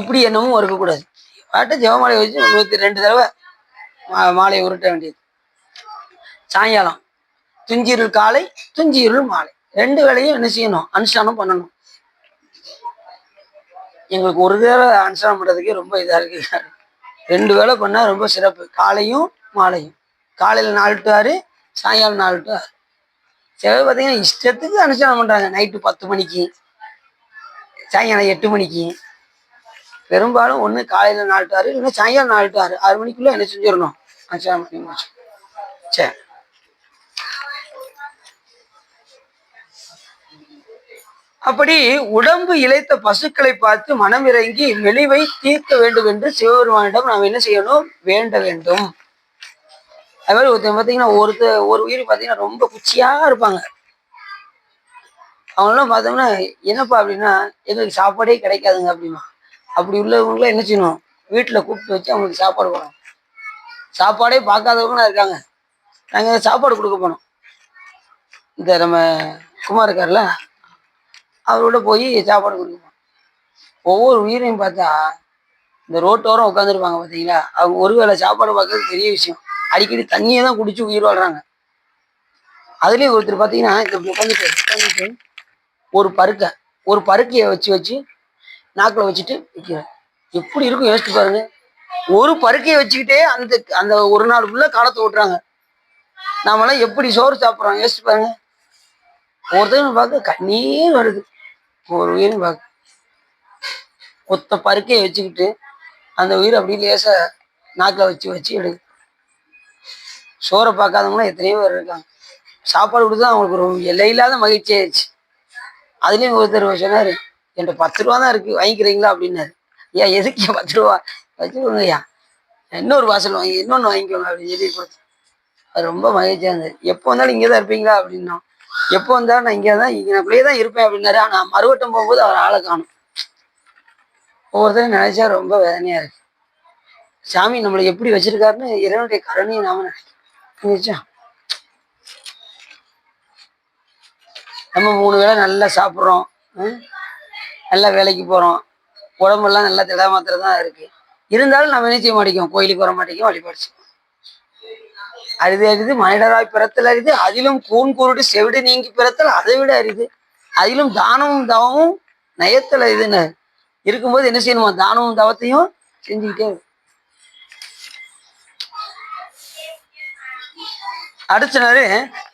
இப்படி என்னமும் இருக்கக்கூடாது. பாட்டு ஜெபமாலை வச்சு 102 தடவை மாலையை உருட்ட வேண்டியது. சாயங்காலம் துஞ்சிருள் காலை துஞ்சிருள் மாலை 2 வேளையும் என்ன செய்யணும், அனுஷ்டானம் பண்ணணும். எங்களுக்கு ஒரு தடவை அனுஷ்டானம் பண்றதுக்கே ரொம்ப இதா இருக்கு. 2 வேளை பண்ணா ரொம்ப சிறப்பு. காலையும் மாலையும். காலையில 4 to 6, சாயங்காலம் 4 to 6. சில பார்த்தீங்கன்னா இஷ்டத்துக்கு அனுஷ்டானம் பண்றாங்க. நைட்டு 10 மணிக்கு, சாயங்காலம் 8 மணிக்கு. பெரும்பாலும் ஒன்று காலையில 4 to 6, இல்லைன்னா சாயங்காலம் 4 to 6. 6 மணிக்குள்ள என்ன செஞ்சிடணும், அனுஷ்டானம் பண்ணி முடிச்சு. சரி. அப்படி உடம்பு இழைத்த பசுக்களை பார்த்து மனம் இறங்கி மெலிவை தீர்க்க வேண்டும் என்று சிவபெருமானிடம் நாம் என்ன செய்யணும், வேண்ட வேண்டும். அது மாதிரி ஒருத்தர் பார்த்தீங்கன்னா ஒரு உயிர் பார்த்தீங்கன்னா ரொம்ப குச்சியா இருப்பாங்க. அவங்களாம் பார்த்தோம்னா என்னப்பா அப்படின்னா எங்களுக்கு சாப்பாடே கிடைக்காதுங்க அப்படின்னா. அப்படி உள்ளவங்களும் என்ன செய்யணும், வீட்டில் கூப்பிட்டு வச்சு அவங்களுக்கு சாப்பாடு போடணும். சாப்பாடே பார்க்காதவங்களும் இருக்காங்க, நாங்கள் சாப்பாடு கொடுக்க போனோம். இந்த நம்ம குமார் இருக்கார்ல, அவரோட போய் சாப்பாடு கொடுக்கணும். ஒவ்வொரு உயிரையும் பார்த்தா இந்த ரோட்டோரம் உட்காந்துருப்பாங்க பார்த்தீங்களா, அவங்க ஒருவேளை சாப்பாடு பார்க்கறது பெரிய விஷயம். அடிக்கடி தண்ணியை தான் குடிச்சு உயிர் வாழ்றாங்க. அதுலேயும் ஒருத்தர் பார்த்தீங்கன்னா இப்படி உட்காந்துட்டு ஒரு பருக்கையை வச்சு நாக்கில் வச்சுட்டு வைக்கிறார். எப்படி இருக்கும் யோசிச்சு பாருங்க. ஒரு பருக்கையை வச்சுக்கிட்டே அந்த அந்த ஒரு நாள் ஃபுல்லாக காலத்தை ஓட்டுறாங்க. நாமெல்லாம் எப்படி சோறு சாப்பிட்றோம் யோசிச்சு பாருங்க. ஒருத்தரும் பார்க்க கண்ணீர் வருது. ஒரு உயிரும் பார்க்க ஒத்த பருக்கையை வச்சுக்கிட்டு அந்த உயிர் அப்படி லேசா நாக்கில் வச்சு எடுக்கு. சோறை பார்க்காதவங்களாம் எத்தனையோ பேர் இருக்காங்க. சாப்பாடு கொடுத்து அவங்களுக்கு ஒரு எல்லையில்லாத மகிழ்ச்சி ஆயிடுச்சு. அதுலேயும் ஒருத்தர் சொன்னார், என்கிட்ட 10 ரூபா தான் இருக்குது, வாங்கிக்கிறீங்களா அப்படின்னாரு. ஐயா எதுக்கு 10 ரூபா வச்சுக்கோங்க ஐயா, இன்னொரு வாசல் வாங்கி இன்னொன்று வாங்கிக்கோங்க அப்படின்னு சொல்லி கொடுத்து. அது ரொம்ப மகிழ்ச்சியாக இருந்தது. எப்போ வந்தாலும் இங்கே தான் இருப்பீங்களா அப்படின்னா, எப்போ வந்தாலும் நான் இங்கே தான் இங்கேயே தான் இருப்பேன் அப்படின்னாரு. ஆனால் மறுவட்டம் போகும்போது அவர் ஆளை காணும். ஒவ்வொருத்தரும் நினைச்சா ரொம்ப வேதனையாக இருக்கு. சாமி நம்மளை எப்படி வச்சிருக்காருன்னு இறைவனுடைய கருணையை நாம நினைச்சோம். நம்ம 3 வேளை நல்லா சாப்பிட்றோம், நல்லா வேலைக்கு போகிறோம், உடம்பெல்லாம் நல்லா திடமாத்திரம் தான் இருக்கு. இருந்தாலும் நம்ம என்ன செய்ய மாட்டேங்கும், கோயிலுக்கு வர மாட்டேங்கும், வழிபாடு அரிது மனிதராய் பிறத்தல் அரிது, அதிலும் கூன் குருடு செவிடு நீங்கி பிறத்தல் அதை விட அரிது, அதிலும் தானமும் தவமும் நயத்தல் இதுன்னு இருக்கும்போது என்ன செய்யணுமா, தானமும் தவத்தையும் செஞ்சுக்கிட்டே இருக்கு. அடுத்தனாரு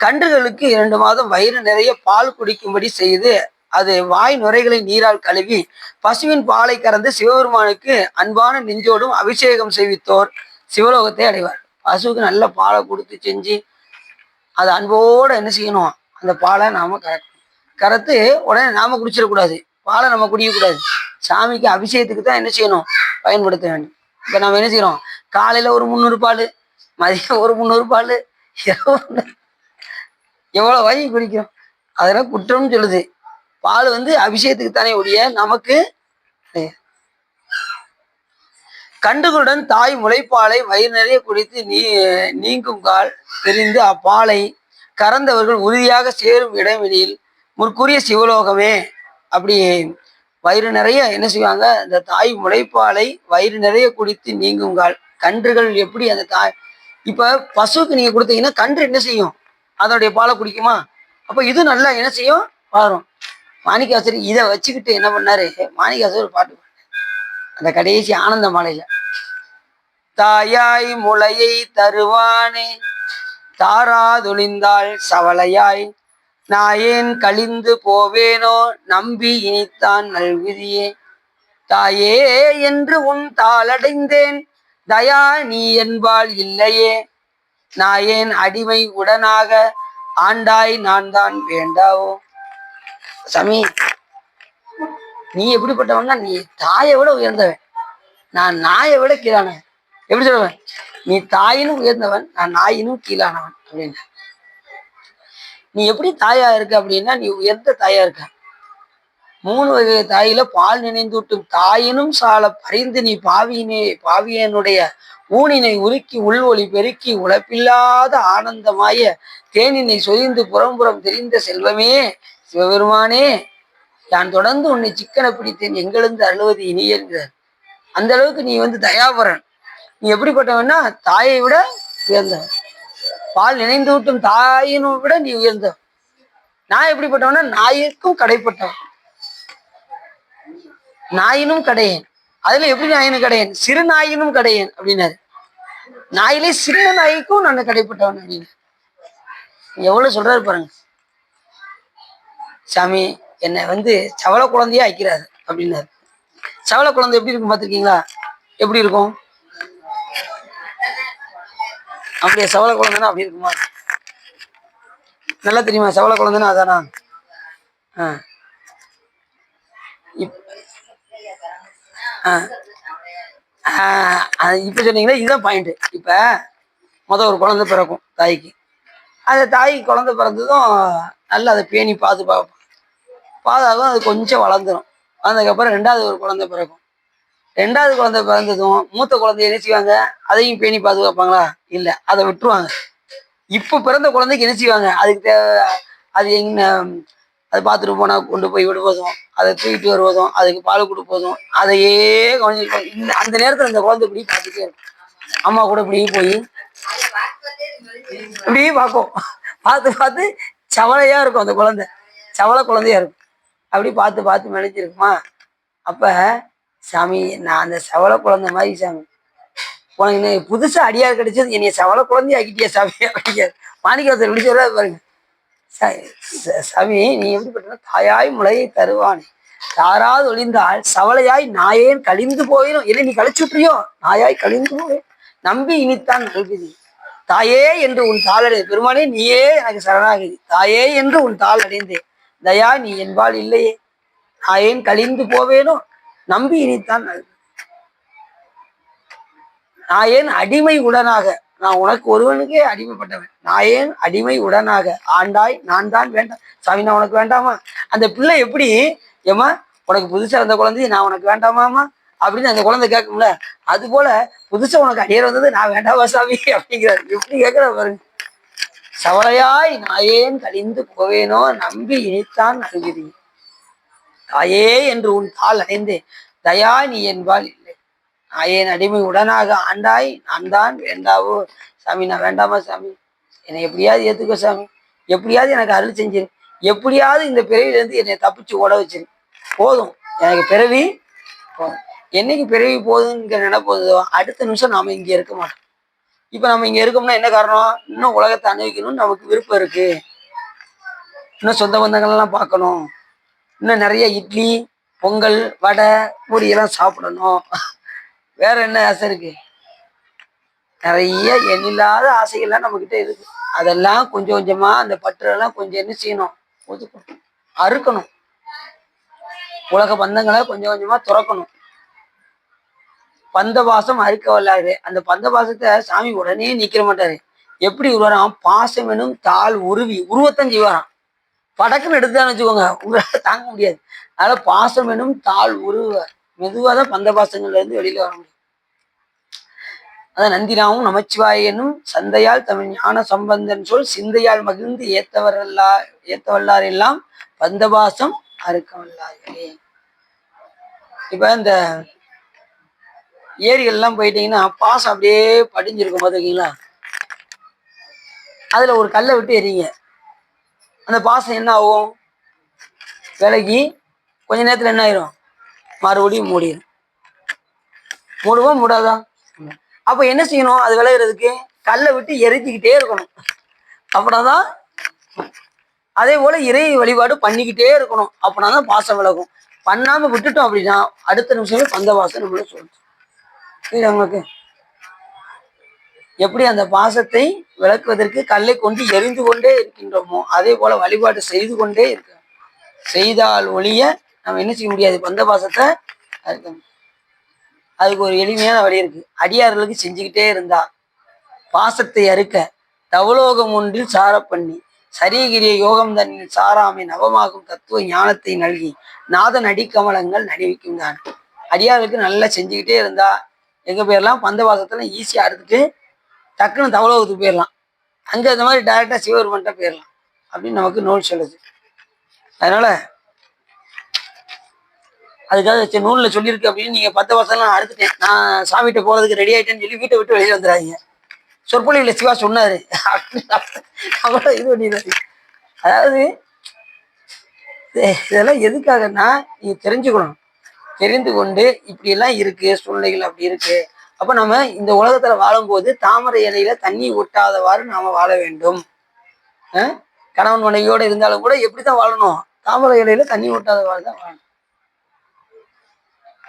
கன்றுகளுக்கு 2 மாதம் வயிறு நிறைய பால் குடிக்கும்படி செய்து அது வாய் நுரைகளை நீரால் கழுவி பசுவின் பாலை கறந்து சிவபெருமானுக்கு அன்பான நெஞ்சோடும் அபிஷேகம் செய்வித்தோர் சிவலோகத்தை அடைவார். பசுவுக்கு நல்ல பாலை கொடுத்து செஞ்சு அது அன்போடு என்ன செய்யணும், அந்த பாலை நாம கறத்து உடனே நாம குடிச்சிடக்கூடாது, பாலை நம்ம குடிக்கக்கூடாது. சாமிக்கு அபிஷேகத்துக்கு தான் என்ன செய்யணும், பயன்படுத்த வேண்டும். இப்போ நம்ம என்ன செய்யறோம், காலையில ஒரு 300 பால், மதியம் ஒரு 300 பால், எவ்வளவு வாங்கி குடிக்கிறோம். அதெல்லாம் குற்றம்னு சொல்லுது. பால் அபிஷேகத்துக்கு தானே ஒழிய நமக்கு. கண்டுகளுடன் தாய் முளைப்பாலை வயிறு நிறைய குடித்து நீங்கும் கால் தெரிந்து அப்பாலை கறந்தவர்கள் உறுதியாக சேரும் இடைவெளியில் முற்கூறிய சிவலோகமே. அப்படி வயிறு நிறைய என்ன செய்வாங்க, அந்த தாய் முளைப்பாலை வயிறு நிறைய குடித்து நீங்குங்கால். கன்றுகள் எப்படி அந்த தாய், இப்ப பசுக்கு நீங்க கொடுத்தீங்கன்னா கன்று என்ன செய்யும், அதனுடைய பாலை குடிக்குமா? அப்ப இது நல்லா என்ன செய்யும், வளரும். மாணிக்காசர் இதை வச்சுக்கிட்டு என்ன பண்ணாரு, மாணிக்காசர் ஒரு பாட்டு அந்த கடைசி ஆனந்த மாலையில, தாயாய் முளையை தருவானே தாராதொழிந்தாள் சவலையாய் நாயேன் கழிந்து போவேனோ நம்பி இனித்தான் நல்விதியே. தாயே என்று உன் தாளடைந்தேன் தயா நீ என்பால் இல்லையே. நாயேன் அடிமை உடனாக ஆண்டாய் நான் தான் வேண்டாவோ. சாமி நீ எப்படிப்பட்டவன்னா, நீ தாயை விட உயர்ந்தவன், நான் நாயை விட கீழானவன். எப்படி சொல்லுவேன், நீ தாயினும் உயர்ந்தவன், நான் நாயினும் கீழானவன் அப்படின்னு. நீ எப்படி தாயா இருக்க அப்படின்னா, நீ உயர்ந்த தாயா இருக்க. 3 வகை தாயில பால் நினைந்தூட்டும் தாயினும் சால பறிந்து நீ பாவியனுடைய ஊனினை உருக்கி உள்வொளி பெருக்கி உழைப்பில்லாத ஆனந்தமாய தேனினை சொரிந்து புறம்புறம் தெரிந்த செல்வமே சிவபெருமானே, நான் தொடர்ந்து உன்னை சிக்கன பிடித்தேன் எங்கிருந்து அழுவது இனி என்கிறார். அந்த அளவுக்கு நீ தயாபரன். நீ எப்படிப்பட்டவன்னா, தாயை விட உயர்ந்தவன், பால் நினைந்து விட்டும் தாயினும் விட நீ உயர்ந்தவன். நான் எப்படிப்பட்டவன்னா, நாயிற்கும் கடைப்பட்டவன், நாயினும் கடையேன். அதுல எப்படி நாயினும் கடையேன், சிறு நாயினும் கடையேன் அப்படின்னாரு. நாயிலே சின்ன நாய்க்கும் நான் கடைப்பட்டவன் அப்படின்னு எவ்வளவு சொல்றாரு பாருங்க. சாமி என்னை சவள குழந்தையா ஆக்கிறாரு அப்படின்னாரு. சவள குழந்தை எப்படி இருக்கும் பார்த்துருக்கீங்களா, எப்படி இருக்கும், அப்படியே சவள குழந்தைன்னா அப்படி இருக்குமா, நல்லா தெரியுமா சவள குழந்தைன்னா அதானா? இப்ப சொன்னீங்களா, இதுதான் பாயிண்ட். இப்ப ஒரு குழந்தை பிறக்கும் தாய்க்கு, அந்த தாய்க்கு குழந்தை பிறந்ததும் நல்லா அதை பேணி பாதுகாக்கும், அது கொஞ்சம் வளர்ந்துடும். வளர்ந்ததுக்கப்புறம் 2வது ஒரு குழந்தை பிறக்கும். 2வது குழந்தை பிறந்ததும் மூத்த குழந்தைய என்ன செய்வாங்க, அதையும் பேணி பாதுகாப்பாங்களா? இல்லை, அதை விட்டுருவாங்க. இப்ப பிறந்த குழந்தைக்கு என்ன செய்வாங்க, அதுக்கு தேவை, அது என்ன, அது பார்த்துட்டு போனா கொண்டு போய் விடுவதும், அதை தூக்கிட்டு வருவதும், அதுக்கு பால் கொடுப்பதும், அதையே கொஞ்சம் அந்த நேரத்தில் அந்த குழந்தை இப்படி பார்த்துட்டே இருக்கும். அம்மா கூட இப்படி போய் இப்படி பார்க்கும், பார்த்து சவளையா இருக்கும் அந்த குழந்தை, சவள குழந்தையா இருக்கும். அப்படி பார்த்து நினைச்சிருக்குமா. அப்ப சாமி நான் அந்த சவள குழந்தை மாதிரி சாமி, உனக்கு புதுசா அடியார் கிடைச்சது, என்னைய சவள குழந்தைய ஆக்கிட்டியா சாமி அப்படிங்காரு. மாணிக்கவாசர் எப்படி சொல்றாரு பாருங்க. சாமி நீ எப்படிப்பட்ட, தாயாய் முளையை தருவானே தாராது ஒளிந்தால் சவளையாய் நாயேன் கழிந்து போயிடும். என்ன நீ கழிச்சு விட்டுறியோ, நாயாய் கழிந்து போய் நம்பி இனித்தான் நல்குதி. தாயே என்று உன் தாள் அடைந்தே, பெருமானே நீயே எனக்கு சரணாகதி, தாயே என்று உன் தாள் அடைந்தேன் தயா நீ என்பால் இல்லையே. நாயேன் கழிந்து போவேனோ நம்பி இனித்தான் நல்கு. நாயேன் அடிமை உடனாக, நான் உனக்கு ஒருவனுக்கே அடிமைப்பட்டவன், நாயேன் அடிமை உடனாக ஆண்டாய் நான் தான் வேண்டாம். சாமி நான் உனக்கு வேண்டாமா? அந்த பிள்ளை எப்படி, ஏமா உனக்கு புதுசா இருந்த குழந்தைய நான் உனக்கு வேண்டாமாமா அப்படின்னு அந்த குழந்தை கேட்கும்ல, அது போல புதுசா உனக்கு அடியர் வந்தது நான் வேண்டாமா சாமி அப்படிங்கிறாரு. எப்படி கேட்கிற பாருங்க. சவளையாய் நாயேன் கழிந்து போவேனோ நம்பி இனித்தான் நல்குதி. தாயே என்று உன் தாள் அடைந்தேன் தயா நீ என்பால் இல்லை. நாயேன் அடிமை உடனாக ஆண்டாய் நான் தான் வேண்டாவோ. சாமி நான் வேண்டாமா சாமி, என்னை எப்படியாவது ஏத்துக்கோ சாமி, எப்படியாவது எனக்கு அருள் செஞ்சிரு, எப்படியாவது இந்த பிறவிலேருந்து என்னை தப்பிச்சு ஓட வச்சிரு, போதும் எனக்கு பிறவி போதும். என்னைக்கு பிறவி போதுங்கிற நினைப்போதோ அடுத்த நிமிஷம் நாம இங்க இருக்க மாட்டோம். இப்ப நம்ம இங்க இருக்கோம்னா என்ன காரணம், இன்னும் உலகத்தை அனுபவிக்கணும்னு நமக்கு விருப்பம் இருக்கு, இன்னும் சொந்த பந்தங்கள்லாம் பார்க்கணும், இன்னும் நிறைய இட்லி பொங்கல் வடை பூரியெல்லாம் சாப்பிடணும், வேற என்ன ஆசை இருக்கு, நிறைய எண்ணில்லாத ஆசைகள்லாம் நம்ம கிட்ட இருக்கு. அதெல்லாம் கொஞ்சம் கொஞ்சமா அந்த பற்றெல்லாம் கொஞ்சம் என்ன செய்யணும், ஒதுக்கணும், அறுக்கணும், உலக பந்தங்களை கொஞ்சம் கொஞ்சமா துறக்கணும். பந்த பாசம் அறுக்க வல்லாது. அந்த பந்த பாசத்தை சாமி உடனே நீக்கிற மாட்டாரு. எப்படி உருவாராம், பாசம் எனும் தாள் உருவத்தான் செய்வாராம். படக்குன்னு எடுத்துதான்னு வச்சுக்கோங்க, உங்களால தாங்க முடியாது. அதனால பாசம் எனும் தாள் மெதுவாக தான் பந்த பாசங்கள்ல இருந்து வெளியில வர முடியும். அதான் நந்தினாவும் நமச்சிவாய என்னும் சந்தையால் தமிழ் ஞான சம்பந்தன் சொல் சிந்தையால் மகிழ்ந்து ஏத்தவல்லார் எல்லாம் பந்தபாசம் அறுக்க வல்லார்களே. இப்ப இந்த ஏரிகள் எல்லாம் போயிட்டீங்கன்னா பாசம் அப்படியே படிஞ்சிருக்கும் பார்த்துருக்கீங்களா? அதுல ஒரு கல்லை விட்டு எறிங்க, அந்த பாசம் என்ன ஆகும்? விலகி கொஞ்ச நேரத்துல என்ன ஆயிரும்? மறுபடியும் மூடிடும். மூடுவா மூடாதா? அப்ப என்ன செய்யணும்? அது விளையிறதுக்கு கல்லை விட்டு எரிஞ்சுக்கிட்டே இருக்கணும். அப்படின்னாதான். அதே போல இறை வழிபாடு பண்ணிக்கிட்டே இருக்கணும். அப்படின்னாதான் பாசம் விலகும். பண்ணாம விட்டுட்டோம் அப்படின்னா அடுத்த நிமிஷமே பந்த பாசம் நம்மள சொல்லுது. உங்களுக்கு எப்படி அந்த பாசத்தை விளக்குவதற்கு கல்லை கொண்டு எரிந்து கொண்டே இருக்கின்றோமோ அதே போல வழிபாடு செய்து கொண்டே இருக்க செய்தால் ஒழிய நம்ம என்ன செய்ய முடியாது? பந்த பாசத்தை அதுக்கு ஒரு எளிமையான வழி இருக்கு. அடியார்களுக்கு செஞ்சுக்கிட்டே இருந்தா பாசத்தை அறுக்க தவலோகம் ஒன்றில் சார பண்ணி சரீகிரிய யோகம் தன்னில் சாராமை நவமாகும் தத்துவ ஞானத்தை நல்கி நாதன் அடிக்கமலங்கள் நடிவிக்கும் தான். அடியார்களுக்கு நல்லா செஞ்சுக்கிட்டே இருந்தா எங்க போயிடலாம்? பந்தவாசத்துல ஈஸியா அறுத்துட்டு டக்குன்னு தவலோகத்துக்கு போயிடலாம். அங்க இந்த மாதிரி டைரக்டா சிவபெருமன்ட்ட போயிடலாம் அப்படின்னு நமக்கு நூல் சொல்லுது. அதனால அதுக்காக நூலில் சொல்லியிருக்கு அப்படின்னு நீங்க 10 வருஷம்லாம் அறுத்துட்டேன், நான் சாமிகிட்ட போறதுக்கு ரெடி ஆயிட்டேன்னு சொல்லி வீட்டை விட்டு வெளியே வந்துடாதீங்க. சொற்பொழிவுல சிவா சொன்னாரு அவ்வளோ இது பண்ணிடுறாரு. அதாவது இதெல்லாம் எதுக்காகன்னா நீங்க தெரிஞ்சுக்கணும். தெரிந்து கொண்டு இப்படி எல்லாம் இருக்கு சூழ்நிலைகள், அப்படி இருக்கு. அப்ப நம்ம இந்த உலகத்துல வாழும்போது தாமரை இலையில தண்ணி ஒட்டாதவாறு நாம வாழ வேண்டும். கணவன் மனைவியோட இருந்தாலும் கூட எப்படித்தான் வாழணும்? தாமரை இலையில தண்ணி ஒட்டாதவாறு தான் வாழணும்.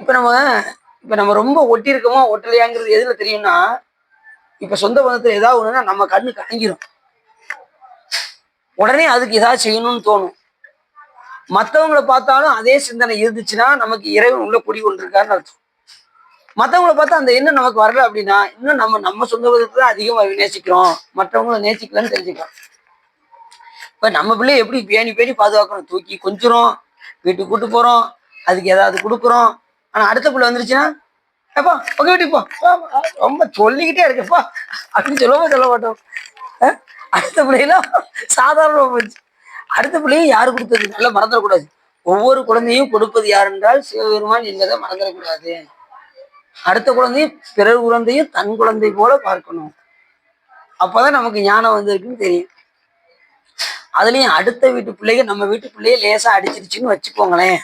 இப்ப நம்ம ரொம்ப ஒட்டி இருக்கோமோ ஒட்டலையாங்கிறது எதுல தெரியும்னா, இப்ப சொந்த பந்தத்துல ஏதாவது ஒண்ணுன்னா நம்ம கண்ணு கலங்கிரும். உடனே அதுக்கு ஏதாவது செய்யணும்னு தோணும். மற்றவங்களை பார்த்தாலும் அதே சிந்தனை இருந்துச்சுன்னா நமக்கு இறைவன் உள்ள குடி கொண்டிருக்காருன்னு அர்த்தம். மற்றவங்களை பார்த்தா அந்த எண்ணம் நமக்கு வரல அப்படின்னா இன்னும் நம்ம சொந்த பந்தத்தை தான் அதிகமாக நேசிக்கிறோம், மற்றவங்கள நேசிக்கலன்னு தெரிஞ்சுக்கலாம். இப்ப நம்ம பிள்ளைய எப்படி பேணி பேணி பாதுகாக்கணும்? தூக்கி கொஞ்சிரும், வீட்டுக்கு கூட்டு போறோம், அதுக்கு ஏதாவது கொடுக்குறோம். ஆனா அடுத்த பிள்ளை வந்துருச்சுன்னா எப்பா உங்க வீட்டுக்கு போ, ரொம்ப சொல்லிக்கிட்டே இருக்குப்பா அப்படின்னு சொல்ல மாட்டோம். அடுத்த பிள்ளைலாம் சாதாரணமா போச்சு. அடுத்த பிள்ளையும் யாரு கொடுத்தது நல்லா மறந்துடக்கூடாது. ஒவ்வொரு குழந்தையும் கொடுப்பது யார் என்றால் சிவபெருமான் என்பதை மறந்துடக்கூடாது. அடுத்த குழந்தையும் பிறர் குழந்தையும் தன் குழந்தை போல பார்க்கணும். அப்பதான் நமக்கு ஞானம் வந்திருக்குன்னு தெரியும். அதுலயும் அடுத்த வீட்டு பிள்ளைங்க நம்ம வீட்டு பிள்ளைய லேசா அடிச்சிருச்சுன்னு வச்சுக்கோங்களேன்,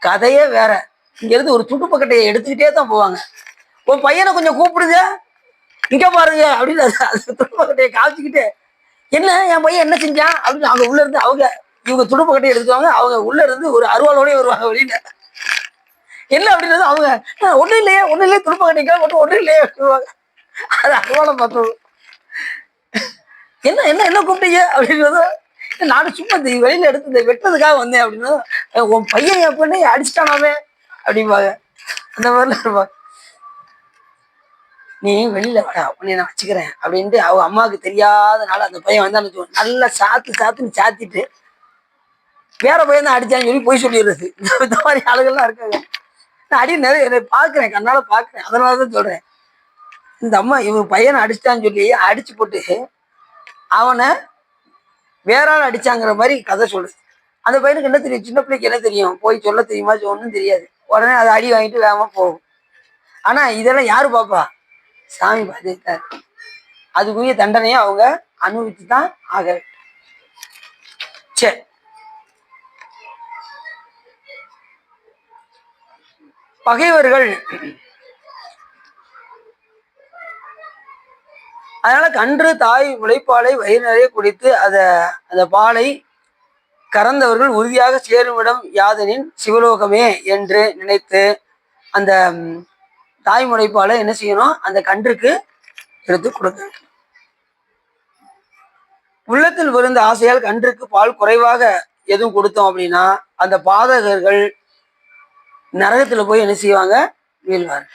கதையே வேற. இங்க இருந்து ஒரு துடுப்பக்கட்டையை எடுத்துக்கிட்டே தான் போவாங்க. உன் பையனை கொஞ்சம் கூப்பிடுங்க, இங்க பாருங்க அப்படின்னு துடுப்பக்கட்டையை காமிச்சுக்கிட்டு, என்ன என் பையன் என்ன செஞ்சான் அப்படின்னு அவங்க உள்ள இருந்து இவங்க துடுப்பக்கட்டையை எடுத்துவாங்க. அவங்க உள்ள இருந்து ஒரு அருவாளோடய வருவாங்க வெளியில. என்ன அப்படின்றது அவங்க ஒன்றும் இல்லையே துடுப்பக்கட்டைக்காக மட்டும் ஒன்றும் இல்லையே சொல்லுவாங்க. அது அருவாளம் பார்த்தோம். என்ன என்ன என்ன கூப்பிட்டீங்க அப்படின்றது, நானும் சும்மா இந்த வெளியில எடுத்து இந்த வெட்டுறதுக்காக வந்தேன் அப்படின்னு. உன் பையன் என் பொண்ணை அடிச்சுட்டானாமே அப்படிம்பாங்க. அந்த மாதிரிலாம் இருப்பாங்க. நீ வெளியில வாடா உன்னை நான் வச்சுக்கிறேன் அப்படின்ட்டு அவங்க அம்மாவுக்கு தெரியாதனால அந்த பையன் வந்தான்னு நல்லா சாத்துன்னு சாத்திட்டு வேற பையன் தான் அடிச்சான்னு சொல்லி போய் சொல்லிடுறது. இந்த மாதிரி ஆளுகள்லாம் இருக்காங்க. நான் அடி நிறைய பாக்குறேன், கண்ணால பாக்குறேன். அதனாலதான் சொல்றேன். இந்த அம்மா இவன் பையனை அடிச்சிட்டான்னு சொல்லி அடிச்சு போட்டு அவனை வேற ஆள் அடிச்சாங்கிற மாதிரி கதை சொல்லுது. அந்த பையனுக்கு என்ன தெரியும்? சின்ன பிள்ளைக்கு என்ன தெரியும்? போய் சொல்ல தெரியுமா? ஒன்றும் தெரியாது. உடனே அதை அடி வாங்கிட்டு வேகமா போகும். ஆனா இதெல்லாம் யாரு பாப்பா? சாமி பார்த்துட்டார். அதுக்குரிய தண்டனையை அவங்க அனுபவித்து தான் ஆக. சரி, பகைவர்கள் அதனால கன்று தாய் முளைப்பாலை வயிறு நிறைய குடித்து அந்த பாலை கறந்தவர்கள் உறுதியாக சேருமிடம் யாதனின் சிவலோகமே என்று நினைத்து அந்த தாய் முளைப்பாலை என்ன செய்யணும்? அந்த கன்றுக்கு எடுத்து கொடுக்க. உள்ளத்தில் விழுந்த ஆசையால் கன்றுக்கு பால் குறைவாக எதுவும் கொடுத்தோம் அப்படின்னா அந்த பாதகர்கள் நரகத்துல போய் என்ன செய்வாங்க? வீழ்வார்கள்.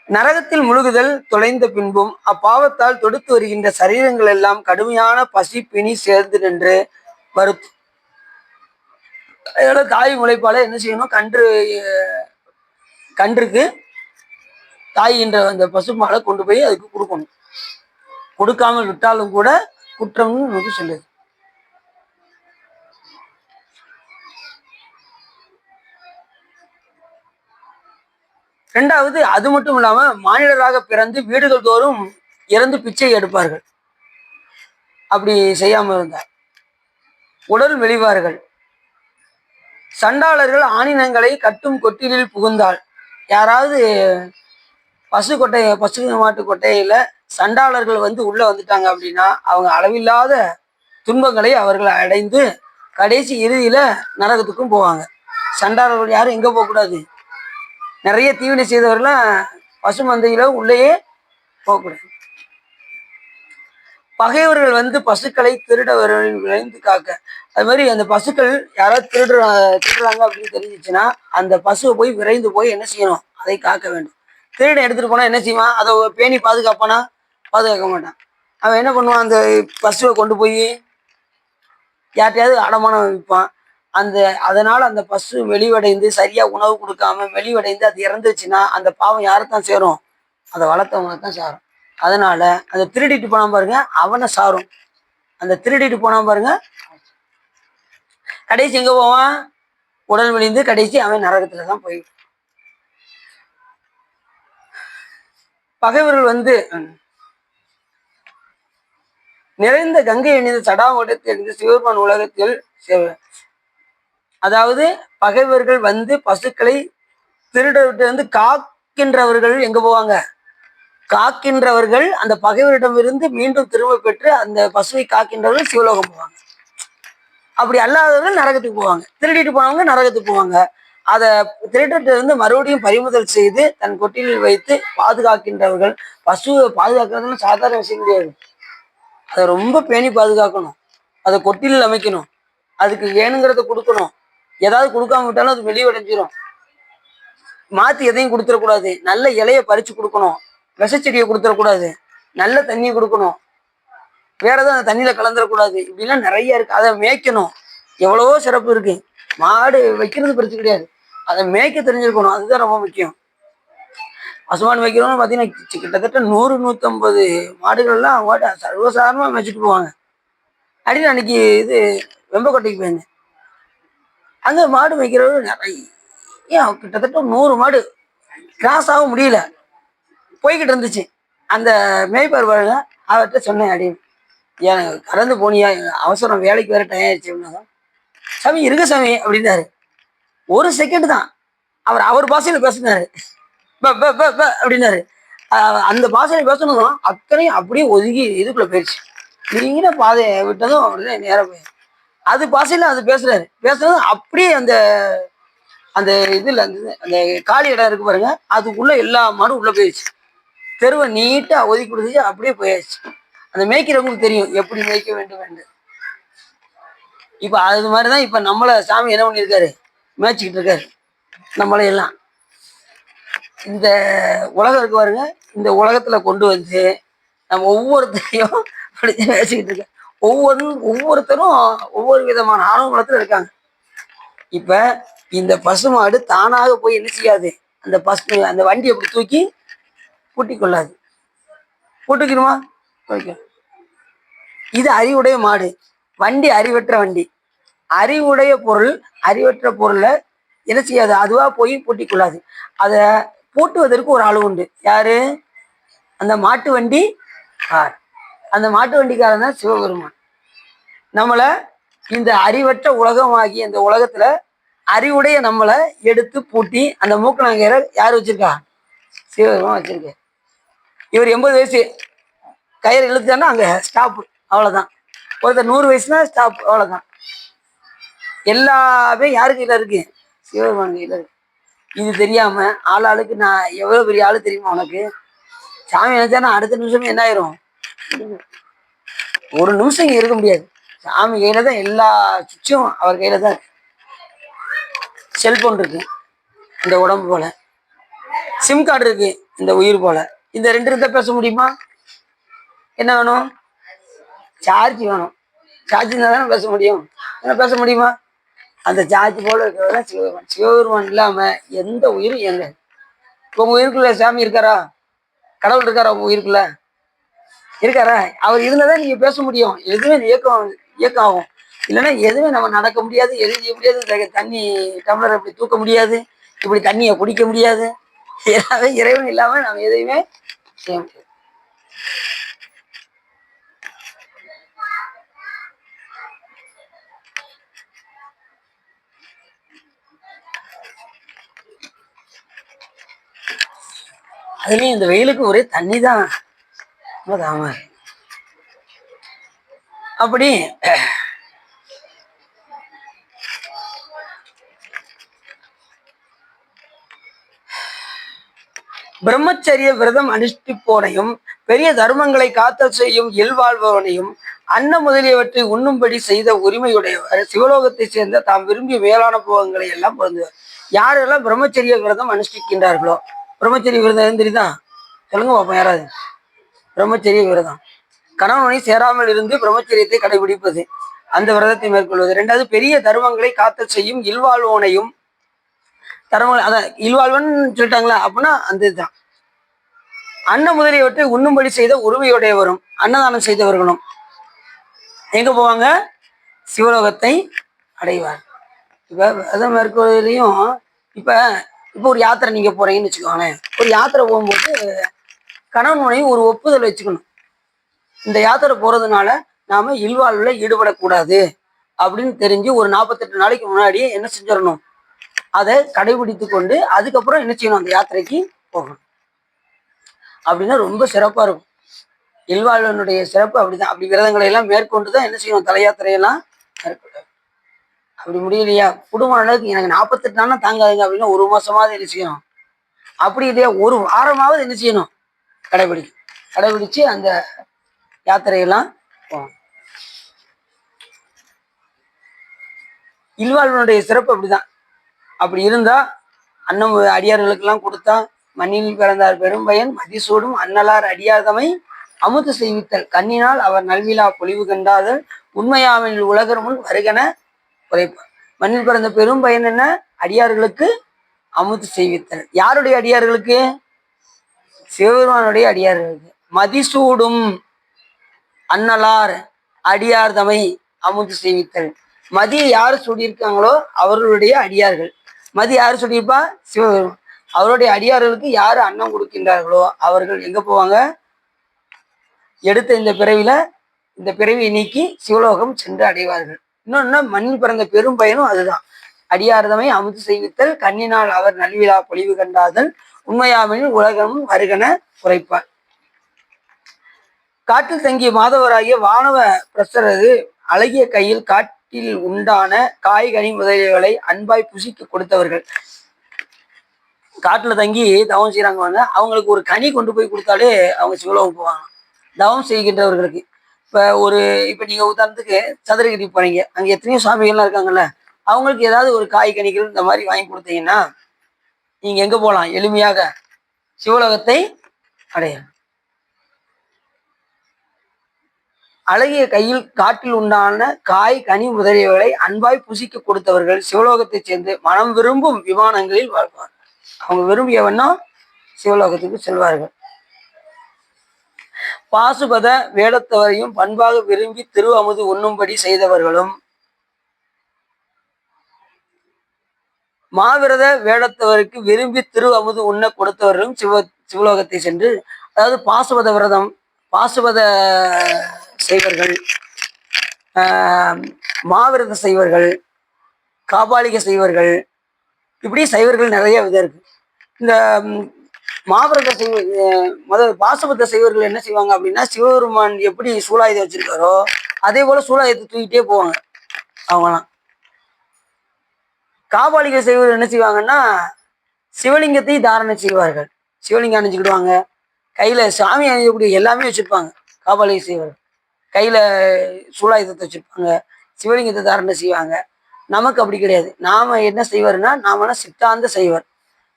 நரகத்தில் முழுகுதல் தொலைந்த பின்பும் அப்பாவத்தால் தொடுத்து வருகின்ற சரீரங்கள் எல்லாம் கடுமையான பசி பிணி சேர்ந்து நின்று வருத்தும். அதோட தாய் முளைப்பால என்ன செய்யணும்? கன்றுக்கு தாய் என்ற அந்த பசுமாலை கொண்டு போய் அதுக்கு கொடுக்கணும். கொடுக்காமல் விட்டாலும் கூட குற்றம்னு நமக்கு சொல்லுது. ரெண்டாவது, அது மட்டும் இல்லாம மானிடராக பிறந்து வீடுகள் தோறும் இறந்து பிச்சை எடுப்பார்கள். அப்படி செய்யாம இருந்தார் உடல் மெலிவார்கள். சண்டாளர்கள் ஆணினங்களை கட்டும் கொட்டிலில் புகுந்தால், யாராவது பசு மாட்டு கொட்டையில சண்டாளர்கள் வந்து உள்ள வந்துட்டாங்க அப்படின்னா அவங்க அளவில்லாத துன்பங்களை அவர்கள் அடைந்து கடைசி இறுதியில நரகத்துக்கும் போவாங்க. சண்டாளர்கள் யாரும் எங்க போகக்கூடாது, நிறைய தீவினை செய்தவர்கள்லாம் பசு மந்தையில உள்ளேயே போகக்கூடாது. பகைவர்கள் வந்து பசுக்களை திருடவர்களின் விளைந்து காக்க, அது மாதிரி அந்த பசுக்கள் யாராவது திருடுறாங்க அப்படின்னு தெரிஞ்சிச்சுன்னா அந்த பசுவை போய் விரைந்து போய் என்ன செய்யணும், அதை காக்க வேண்டும். திருடன் எடுத்துட்டு போனா என்ன செய்வான், அதை பேணி பாதுகாப்பானா? பாதுகாக்க மாட்டான். அவன் என்ன பண்ணுவான், அந்த பசுவை கொண்டு போய் யார்ட்டையாவது அடமானம் வைப்பான். அதனால அந்த பசு மெலிவடைந்து சரியா உணவு கொடுக்காம மெலிவடைந்து அது இறந்துச்சுன்னா அந்த பாவம் யாரைத்தான் சேரும், அதை வளர்த்தவங்களை தான் சாரும். அதனால அந்த திருடிட்டு போனா பாருங்க அவனை சாரும். அந்த திருடிட்டு போனா பாருங்க கடைசி எங்க போவான், உடல் மெலிந்து கடைசி அவன் நரகத்துலதான் போயிடும். பகைவர்கள் வந்து நிறைந்த கங்கை அணிந்த சடாமட்டத்தில் சிவபெருமான் உலகத்தில், அதாவது பகைவர்கள் வந்து பசுக்களை திருடவிட்டு வந்து காக்கின்றவர்கள் எங்க போவாங்க, காக்கின்றவர்கள் அந்த பகைவரிடமிருந்து மீண்டும் திரும்ப பெற்று அந்த பசுவை காக்கின்றவர்கள் சிவலோகம் போவாங்க. அப்படி அல்லாதவர்கள் நரகத்துக்கு போவாங்க. திருடிட்டு போனவங்க நரகத்துக்கு போவாங்க. அதை திருடிட்டு இருந்து மறுபடியும் பறிமுதல் செய்து தன் கொட்டிலில் வைத்து பாதுகாக்கின்றவர்கள். பசுவை பாதுகாக்கிறதுன்னு சாதாரண விஷயம் கிடையாது. அதை ரொம்ப பேணி பாதுகாக்கணும். அதை கொட்டிலில் அமைக்கணும். அதுக்கு வேணுங்கிறத கொடுக்கணும். ஏதாவது கொடுக்காம விட்டாலும் அது வெளியடைஞ்சிடும். மாத்தி எதையும் கொடுத்துடக்கூடாது. நல்ல இலையை பறிச்சு கொடுக்கணும். விஷச்செடியை கொடுத்துடக்கூடாது. நல்ல தண்ணியை கொடுக்கணும். வேற எதாவது அந்த தண்ணியில கலந்துடக்கூடாது. இப்படிலாம் நிறைய இருக்கு. அதை மேய்க்கணும். எவ்வளவோ சிறப்பு இருக்கு. மாடு வைக்கிறது பிரச்சனை கிடையாது, அதை மேய்க்க தெரிஞ்சிருக்கணும். அதுதான் ரொம்ப முக்கியம். பசுமாடு வைக்கிறோம்னு பார்த்தீங்கன்னா கிட்டத்தட்ட 100-150 மாடுகள்லாம் அவங்க சர்வசாதாரணமாக மேய்ச்சிட்டு போவாங்க. அப்படின்னு அன்னைக்கு இது வெம்பக்கோட்டைக்கு போயிருந்தேன். அங்கே மாடு வைக்கிறவங்க நிறைய, கிட்டத்தட்ட 100 மாடு கிராஸ் ஆக முடியல, போய்கிட்டு இருந்துச்சு. அந்த மேய்ப்பார் பாருங்க, அவர்கிட்ட சொன்னேன், அப்படின்னு ஏன் கறந்து போனியா, அவசரம் வேலைக்கு வேற டைம் ஆயிடுச்சு அப்படின்னா, சாமி இருக்க சாமி அப்படின்னாரு. ஒரு செகண்ட் தான் அவர் பாஷையில பேசினாரு. அப்படின்னாரு. அந்த பாஷையில பேசணும் அத்தனையும் அப்படியே ஒதுங்கி இதுக்குள்ள போயிடுச்சு. நீங்க பாதையை விட்டதும் அப்படியே நேரம் போய் அது பாஷையில அது பேசுறதும் அப்படியே அந்த அந்த இதுல அந்த காலி இடம் இருக்கு பாருங்க, அதுக்குள்ள எல்லா மாடும் உள்ள போயிடுச்சு. தெருவை நீட்டா ஒதுக்கி கொடுத்துச்சு, அப்படியே போயாச்சு. அந்த மேய்க்கிறவங்களுக்கு தெரியும் எப்படி மேய்க்க வேண்டும் என்று. இப்ப அது மாதிரிதான் இப்ப நம்மள சாமி என்ன பண்ணியிருக்காரு, மேய்ச்சிக்கிட்டு இருக்காரு நம்மளையெல்லாம். இந்த உலகம் இருக்கு பாருங்க, இந்த உலகத்துல கொண்டு வந்து நம்ம ஒவ்வொருத்தரையும் மேய்ச்சிக்கிட்டு இருக்க. ஒவ்வொருத்தரும் ஒவ்வொரு விதமான ஆணவ இருக்காங்க. இப்ப இந்த பசுமாடு தானாக போய் என்ன செய்யாது, அந்த வண்டி எப்படி தூக்கி பூட்டி கொள்ளாது. பூட்டிக்கணுமா? இது அறிவுடைய மாடு, வண்டி அறிவற்ற வண்டி. அறிவுடைய பொருள் அறிவற்ற பொருளை என்ன செய்யாது, அதுவா போய் பூட்டி கொள்ளாது. அதை பூட்டுவதற்கு ஒரு ஆளு உண்டு. யாரு? அந்த மாட்டு வண்டி கார். அந்த மாட்டு வண்டிக்காரன் தான் சிவபெருமான். நம்மளை இந்த அறிவற்ற உலகமாகி இந்த உலகத்துல அறிவுடைய நம்மளை எடுத்து பூட்டி அந்த மூக்கணாங்கரை யார் வச்சிருக்கா? சிவபெருமான் வச்சிருக்க. இவர் 80 வயசு கயிறு இழுத்துட்டான்னா அங்க ஸ்டாப், அவ்வளவுதான். ஒருத்தர் 100 வயசுனா ஸ்டாப், அவ்வளவுதான். எல்லாமே யாரு கையில இருக்கு? சிவபெருமான் கையில இருக்கு. இது தெரியாம ஆளாளுக்கு நான் எவ்வளவு பெரிய ஆளு தெரியுமா உனக்கு, சாமி நினைச்சானா அடுத்த நிமிஷமே என்ன ஆயிரும், ஒரு நிமிஷம் இங்க இருக்க முடியாது. சாமி கையில தான் எல்லா சுவிட்சும், அவர் கையில தான் இருக்கு. செல்போன் இருக்கு இந்த உடம்பு போல, சிம் கார்டு இருக்கு இந்த உயிர் போல. இந்த 2 இருந்தா பேச முடியுமா? என்ன வேணும்? சார்ஜ் வேணும். சார்ஜ் இருந்தா தானே பேச முடியும். என்ன பேச முடியுமா? அந்த சார்ஜ் போல இருக்கிறதெல்லாம் சிவபெருமான். சிவபெருமான் இல்லாம எந்த உயிரும் இயங்காது. உங்க உயிருக்குள்ள சாமி இருக்காரா? கடவுள் இருக்காரா உங்க உயிருக்குள்ள? இருக்காரா? அவர் இருந்தாதான் நீங்க பேச முடியும். எதுவுமே இயக்கம் இயக்கம் ஆகும். இல்லைன்னா எதுவுமே நம்ம நடக்க முடியாது, எதுவும் செய்ய முடியாது. தண்ணி டம்ளர் இப்படி தூக்க முடியாது, இப்படி தண்ணியை குடிக்க முடியாது. எல்லாமே இறைவன் இல்லாம நம்ம எதையுமே செய்ய முடியாது. அதுலயும் இந்த வெயிலுக்கு ஒரே தண்ணி தான். ஆமா. அப்படி பிரம்மச்சரிய விரதம் அனுஷ்டிப்போனையும் பெரிய தர்மங்களை காத்தல் செய்யும் இல்வாழ்பவனையும் அன்ன முதலியவற்றை உண்ணும்படி செய்த உரிமையுடையவர் சிவலோகத்தை சேர்ந்த தாம் விரும்பிய மேலான போகங்களை எல்லாம் பொருந்துவார். யாரெல்லாம் பிரம்மச்சரிய விரதம் அனுஷ்டிக்கின்றார்களோ, பிரம்மச்சரிய விரதம் தெரியுதான்? சொல்லுங்க பாப்போம் யாராவது. பிரம்மச்சரிய விரதம் கணவனை சேராமல் இருந்து பிரம்மச்சரியத்தை கடைபிடிப்பது, அந்த விரதத்தை மேற்கொள்வது. ரெண்டாவது, பெரிய தர்மங்களை காத்தல் செய்யும் இல்வாழ்வோனையும் தர்மங்கள், அதான் இல்வாழ்வன் சொல்லிட்டாங்களா, அப்படின்னா அந்த இதுதான். அன்ன முதலியவற்றை உண்ணும்படி செய்த உரிமையுடையவரும் அன்னதானம் செய்தவர்களும் எங்க போவாங்க? சிவலோகத்தை அடைவார். இப்ப விரதம் மேற்கொள்வதிலையும் இப்ப இப்ப ஒரு யாத்திரை நீங்க போறீங்கன்னு வச்சுக்கோங்களேன். ஒரு யாத்திரை போகும்போது கணவன் மனைவி ஒரு ஒப்புதல் வச்சுக்கணும். இந்த யாத்திரை போறதுனால நாம இல்வாழ்வுல ஈடுபடக்கூடாது அப்படின்னு தெரிஞ்சு ஒரு 48 நாளைக்கு முன்னாடி என்ன செஞ்சிடணும், அதை கடைபிடித்து கொண்டு அதுக்கப்புறம் என்ன செய்யணும், அந்த யாத்திரைக்கு போகணும். அப்படின்னா ரொம்ப சிறப்பா இருக்கும். இல்வாழ்வனுடைய சிறப்பு அப்படிதான். அப்படி விரதங்களை எல்லாம் மேற்கொண்டுதான் என்ன செய்யணும், தல யாத்திரையெல்லாம் மேற்கொள்ள. அப்படி முடியலையா, குடும்ப அளவுக்கு எனக்கு 48 நாள்னா தாங்காதுங்க அப்படின்னா ஒரு மாசமாவது என்ன செய்யணும். அப்படி இல்லையா, ஒரு வாரமாவது என்ன செய்யணும், கடைபிடிச்சு அந்த யாத்திரையெல்லாம் போகணும். இல்வாழ்வனுடைய சிறப்பு அப்படிதான். அப்படி இருந்தா அன்னம் அடியார்களுக்கெல்லாம் கொடுத்தா மண்ணில் பிறந்தார் பெரும் பயன் மதிசூடும் அன்னலார் அடியாதமை அமுது செய்வித்தல் கண்ணினால் அவர் நல்விழா பொலிவு கண்டாதல் உண்மையாவில் உலகர் முன் வருகன குறைப்பார். மண்ணில் பிறந்த பெரும் பயன் என்ன? அடியார்களுக்கு அமுது செய்வித்தல். யாருடைய அடியார்களுக்கு? சிவபெருமானுடைய அடியார்களுக்கு. மதிசூடும் அன்னலார் அடியார்தமை அமுது செய்வித்தல். மதியை யாரு சூடியிருக்காங்களோ அவர்களுடைய அடியார்கள். மதி யாரு சொல்லியிருப்பா? சிவபெருமான். அவருடைய அடியார்களுக்கு யாரு அன்னம் கொடுக்கின்றார்களோ அவர்கள் எங்க போவாங்க? எடுத்த இந்த பிறவியை நீக்கி சிவலோகம் சென்று அடைவார்கள். இன்னொன்னு, மண்ணில் பிறந்த பெரும் பயனும் அதுதான். அடியார்தமை அமுது செய்வித்தல் கண்ணினால் அவர் நல்விழா பொலிவு கண்டாதல் உண்மையாவில் உலகமும் வருகன குறைப்பார். காட்டில் தங்கிய மாதவராகிய வானவ பிரசரது அழகிய கையில் காட்டில் உண்டான காய்கனி முதலியவைகளை அன்பாய் புசிக்க கொடுத்தவர்கள். காட்டுல தங்கி தவம் செய்யறாங்க, அவங்களுக்கு ஒரு கனி கொண்டு போய் கொடுத்தாலே அவங்க சிவலோகம் போவாங்க. தவம் செய்கின்றவர்களுக்கு. இப்ப நீங்க உதாரணத்துக்கு சதுரகிரி போனீங்க, அங்க எத்தனையோ சுவாமிகள்லாம் இருக்காங்கல்ல, அவங்களுக்கு ஏதாவது ஒரு காய் கனிகள் இந்த மாதிரி வாங்கி கொடுத்தீங்கன்னா நீங்க எங்க போகலாம்? எளிமையாக சிவலோகத்தை அடையலாம். அழகிய கையில் காட்டில் உண்டான காய் கனி முதலியவைகளை அன்பாய் புசிக்க கொடுத்தவர்கள் சிவலோகத்தை சேர்ந்து மனம் விரும்பும் விமானங்களில் வாழ்வார். அவங்க விரும்பிய வண்ணம் சிவலோகத்துக்கு செல்வார்கள். பாசுபத வேடத்தவரையும் பண்பாக விரும்பி திரு அமுது உண்ணும்படி செய்தவர்களும் மாவிரத வேடத்தவருக்கு விரும்பி திரு அமுது உண்ண கொடுத்தவர்களும் சிவலோகத்தை சென்று, அதாவது பாசுபத விரதம், பாசுபத செய்வர்கள், மாவிரத செய்வர்கள், காபாலிக செய்வர்கள், இப்படி சைவர்கள் நிறைய விதம் இருக்கு. இந்த மாவிரத பாசுபத செய்வர்கள் என்ன செய்வாங்க அப்படின்னா, சிவபெருமான் எப்படி சூலாயுதம் வச்சிருக்காரோ அதே போல சூலாயுதத்தை தூக்கிட்டே போவாங்க அவங்கலாம். காபாலிக செய்வர்கள் என்ன செய்வாங்கன்னா, சிவலிங்கத்தை தாரணை செய்வார்கள். சிவலிங்கம் அணிஞ்சுக்கிடுவாங்க, கையில சாமி அணியக்கூடிய எல்லாமே வச்சிருப்பாங்க. காபாலிக செய்வர்கள் கையில சூலாயுதத்தை வச்சிருப்பாங்க, சிவலிங்கத்தை தாரணை செய்வாங்க. நமக்கு அப்படி கிடையாது. நாம என்ன செய்வார்னா, நாம சித்தாந்த செய்வர்.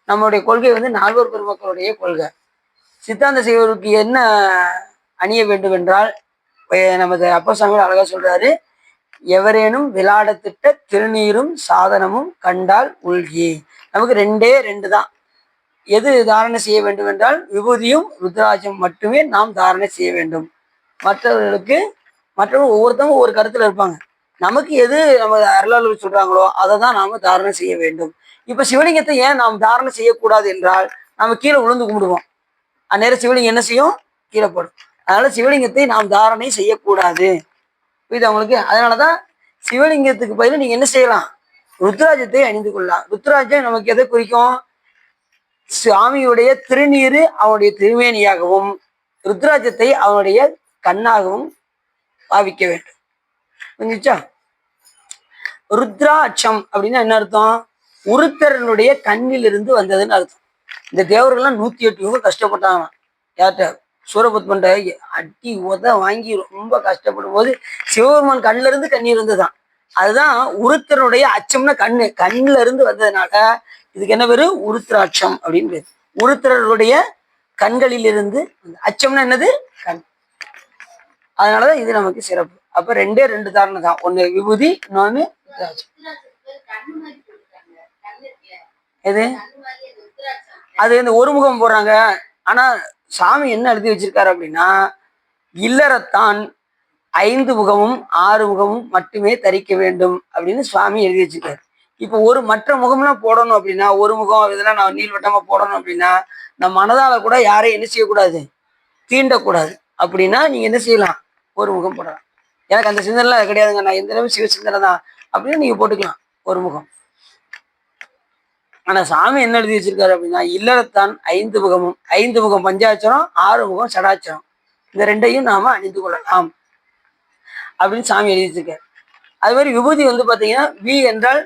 நம்மளுடைய கொள்கை நால்வர் பெருமக்களுடைய கொள்கை. சித்தாந்த செய்வருக்கு என்ன அணிய வேண்டும் என்றால், நமது அப்பசாமி அழகா சொல்றாரு, எவரேனும் விளாடத்திட்ட திருநீரும் சாதனமும் கண்டால் உள்கி. நமக்கு ரெண்டே ரெண்டு தான். எது தாரணை செய்ய வேண்டும் என்றால் விபூதியும் ருத்ராட்சம் மட்டுமே நாம் தாரணை செய்ய வேண்டும். மற்றவர்கள் ஒவ்வொருத்தவங்க ஒவ்வொரு கருத்துல இருப்பாங்க. நமக்கு எது நம்ம அருளாளர் சொல்றாங்களோ அதை தான் நாம தாரணை செய்ய வேண்டும். இப்ப சிவலிங்கத்தை ஏன் நாம் தாரணை செய்யக்கூடாது என்றால் நம்ம கீழே விழுந்து கும்பிடுவோம். அந்நேரம் சிவலிங்கம் என்ன செய்யும்? கீழே போடும். அதனால சிவலிங்கத்தை நாம் தாரணை செய்யக்கூடாது. இது அவங்களுக்கு அதனாலதான் சிவலிங்கத்துக்கு பதில் நீங்க என்ன செய்யலாம்? ருத்ராஜத்தை அணிந்து கொள்ளலாம். ருத்ராஜம் நமக்கு எதை குறிக்கும்? சுவாமியுடைய திருநீரு அவனுடைய திருமேனியாகவும் ருத்ராஜத்தை அவனுடைய கண்ணாகவும் பாவிக்க வேண்டும். புரிஞ்சுச்சா? ருத்ராட்சம் அப்படின்னா என்ன அர்த்தம்? உருத்தரனுடைய கண்ணிலிருந்து வந்ததுன்னு அர்த்தம். இந்த தேவர்கள்லாம் 108 யுகம் கஷ்டப்பட்டாங்க. யார்கிட்ட? சூரபத்மன்ட அடி உத வாங்கி ரொம்ப கஷ்டப்படும் போது சிவபெருமான் கண்ணுல இருந்து கண்ணீர் இருந்துதான். அதுதான் உருத்தரனுடைய அச்சம்னா கண்ணுல இருந்து வந்ததுனால இதுக்கு என்ன பேரு? உருத்ராட்சம் அப்படின்னு பேரு. உருத்தரனுடைய கண்களில் இருந்து அச்சம்னா என்னது? கண். அதனாலதான் இது நமக்கு சிறப்பு. அப்ப 2 தாரணம் தான். ஒண்ணு விபூதி, இன்னொன்னு ருத்ராட்சம். எது? அது இந்த ஒரு முகம் போடுறாங்க. ஆனா சாமி என்ன எழுதி வச்சிருக்காரு அப்படின்னா, இல்லறத்தான் 5 முகமும் 6 முகமும் மட்டுமே தரிக்க வேண்டும் அப்படின்னு சுவாமி எழுதி வச்சிருக்காரு. இப்போ மற்ற முகம்லாம் போடணும் அப்படின்னா, ஒரு முகம் இதெல்லாம் நான் நீள்வட்டமா போடணும் அப்படின்னா நம்ம மனதால கூட யாரையும் என்ன செய்யக்கூடாது? தீண்டக்கூடாது. அப்படின்னா நீங்க என்ன செய்யலாம்? ஒரு முகம் போடலாம். எனக்கு அந்த சிந்தனைலாம் கிடையாதுங்க, நான் எந்த நேரம் சிவ சிந்தனை தான் அப்படின்னு நீங்க போட்டுக்கலாம் ஒரு முகம். ஆனா சாமி என்ன எழுதி வச்சிருக்காரு அப்படின்னா, இல்லறத்தான் 5 முகமும், 5 முகம் பஞ்சாட்சரம், 6 முகம் சடாட்சரம், இந்த 2ஐயும் நாம அணிந்து கொள்ளலாம் அப்படின்னு சாமி எழுதி வச்சிருக்காரு. அது மாதிரி விபூதி பாத்தீங்கன்னா, வி என்றால்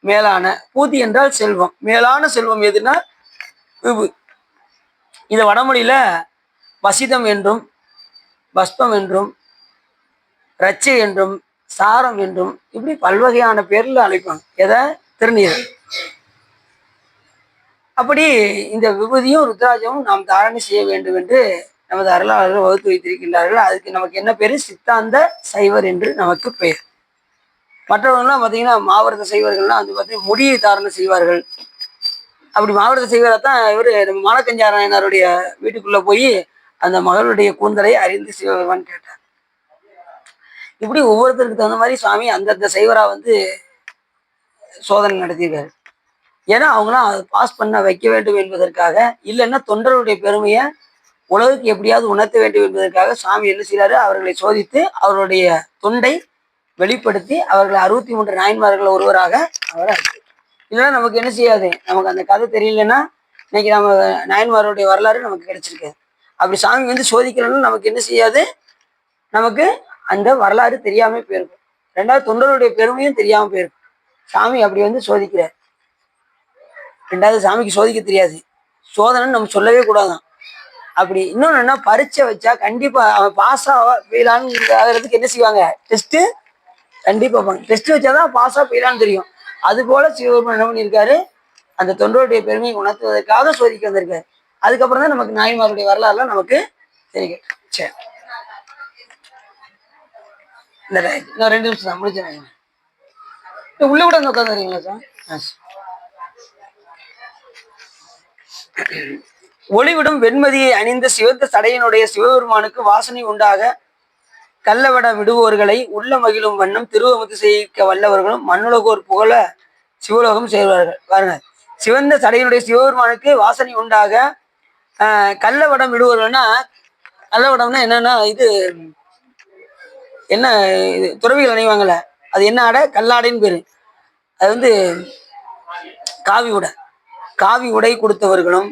மேலான, பூதி என்றால் செல்வம். மேலான செல்வம் எதுனா விபூதி. இதை வடமொழியில வசிதம் என்றும், பஸ்பம் என்றும், ரச்சை என்றும், சாரம் என்றும் இப்படி பல்வகையான பேர்ல அழைப்பாங்க. எதை? திருநீர். அப்படி இந்த விபூதியும் ருத்ராஜமும் நாம் தாரணை செய்ய வேண்டும் என்று நமது அருளாளர்கள் வகுத்து வைத்திருக்கின்றார்கள். அதுக்கு நமக்கு என்ன பேரு? சித்தாந்த சைவர் என்று நமக்கு பெயர். மற்றவர்கள்லாம் பார்த்தீங்கன்னா மாவரத சைவர்கள்லாம் பார்த்தீங்கன்னா முடியை தாரணை செய்வார்கள். அப்படி மாவரத செய்வதைத்தான் இவர் நம்ம மானக்கஞ்சாராயனாருடைய வீட்டுக்குள்ள போய் அந்த மகளுடைய கூந்தலை அறிந்து சிவபெருமான் கேட்டார். இப்படி ஒவ்வொருத்தருக்கு தகுந்த மாதிரி சுவாமி அந்தந்த சைவரா சோதனை நடத்தியிருக்காரு. ஏன்னா அவங்களாம் அதை பாஸ் பண்ண வைக்க வேண்டும் என்பதற்காக, இல்லைன்னா தொண்டர்களுடைய பெருமையை உலகுக்கு எப்படியாவது உணர்த்த வேண்டும் என்பதற்காக சுவாமி என்ன செய்யறாரு? அவர்களை சோதித்து அவருடைய தொண்டை வெளிப்படுத்தி அவர்களை 63 நாயன்மார்கள் ஒருவராக அவரை இல்லைன்னா நமக்கு என்ன செய்யாது? நமக்கு அந்த கதை தெரியலன்னா இன்னைக்கு நம்ம நாயன்மாருடைய வரலாறு நமக்கு கிடைச்சிருக்காது. அப்படி சாமி சோதிக்கணும்னு நமக்கு என்ன செய்யாது? நமக்கு அந்த வரலாறு தெரியாம போயிருக்கும். 2வது தொண்டருடைய பெருமையும் தெரியாம போயிருக்கும். சாமி அப்படி சோதிக்கிறார். 2வது சாமிக்கு சோதிக்க தெரியாது. சோதனைன்னு நம்ம சொல்லவே கூடாதான். அப்படி இன்னொன்னு என்ன, பரீட்சை வச்சா கண்டிப்பா அவன் பாஸா ஃபெயிலான்னு ஆகிறதுக்கு என்ன செய்வாங்க? டெஸ்ட் கண்டிப்பா வைப்பாங்க. டெஸ்ட் வச்சாதான் பாஸா ஃபெயிலான்னு தெரியும். அது போல சிவபெருமான் என்ன பண்ணியிருக்காரு? அந்த தொண்டருடைய பெருமையை உணர்த்துவதற்காக சோதிக்க வந்திருக்காரு. அதுக்கப்புறம் தான் நமக்கு நாயன்மாருடைய வரலாறுலாம் நமக்கு தெரியும். சரி, இந்த இன்னும் 2 நிமிஷம் தான் முடிச்சேன். உள்ள கூட உட்காந்துறீங்களா சார்? ஒளிவிடும் வெண்மதியை அணிந்த சிவந்த சடையினுடைய சிவபெருமானுக்கு வாசனை உண்டாக கள்ளவட விடுவோர்களை உள்ள மகிழும் வண்ணம் திருவமுத்து செய்ய வல்லவர்களும் மண்ணுலகோர் புகழ சிவலோகம் செய்வார்கள். பாருங்க, சிவந்த சடையினுடைய சிவபெருமானுக்கு வாசனை உண்டாக கள்ளவடம் விடுவோர்கள்னா, கள்ளவடம்னா என்னன்னா இது என்ன, இது துறவிகள் அணிவாங்கல்ல, அது என்ன ஆடை? கல்லாடைன்னு பேரு. அது காவி உடை கொடுத்தவர்களும்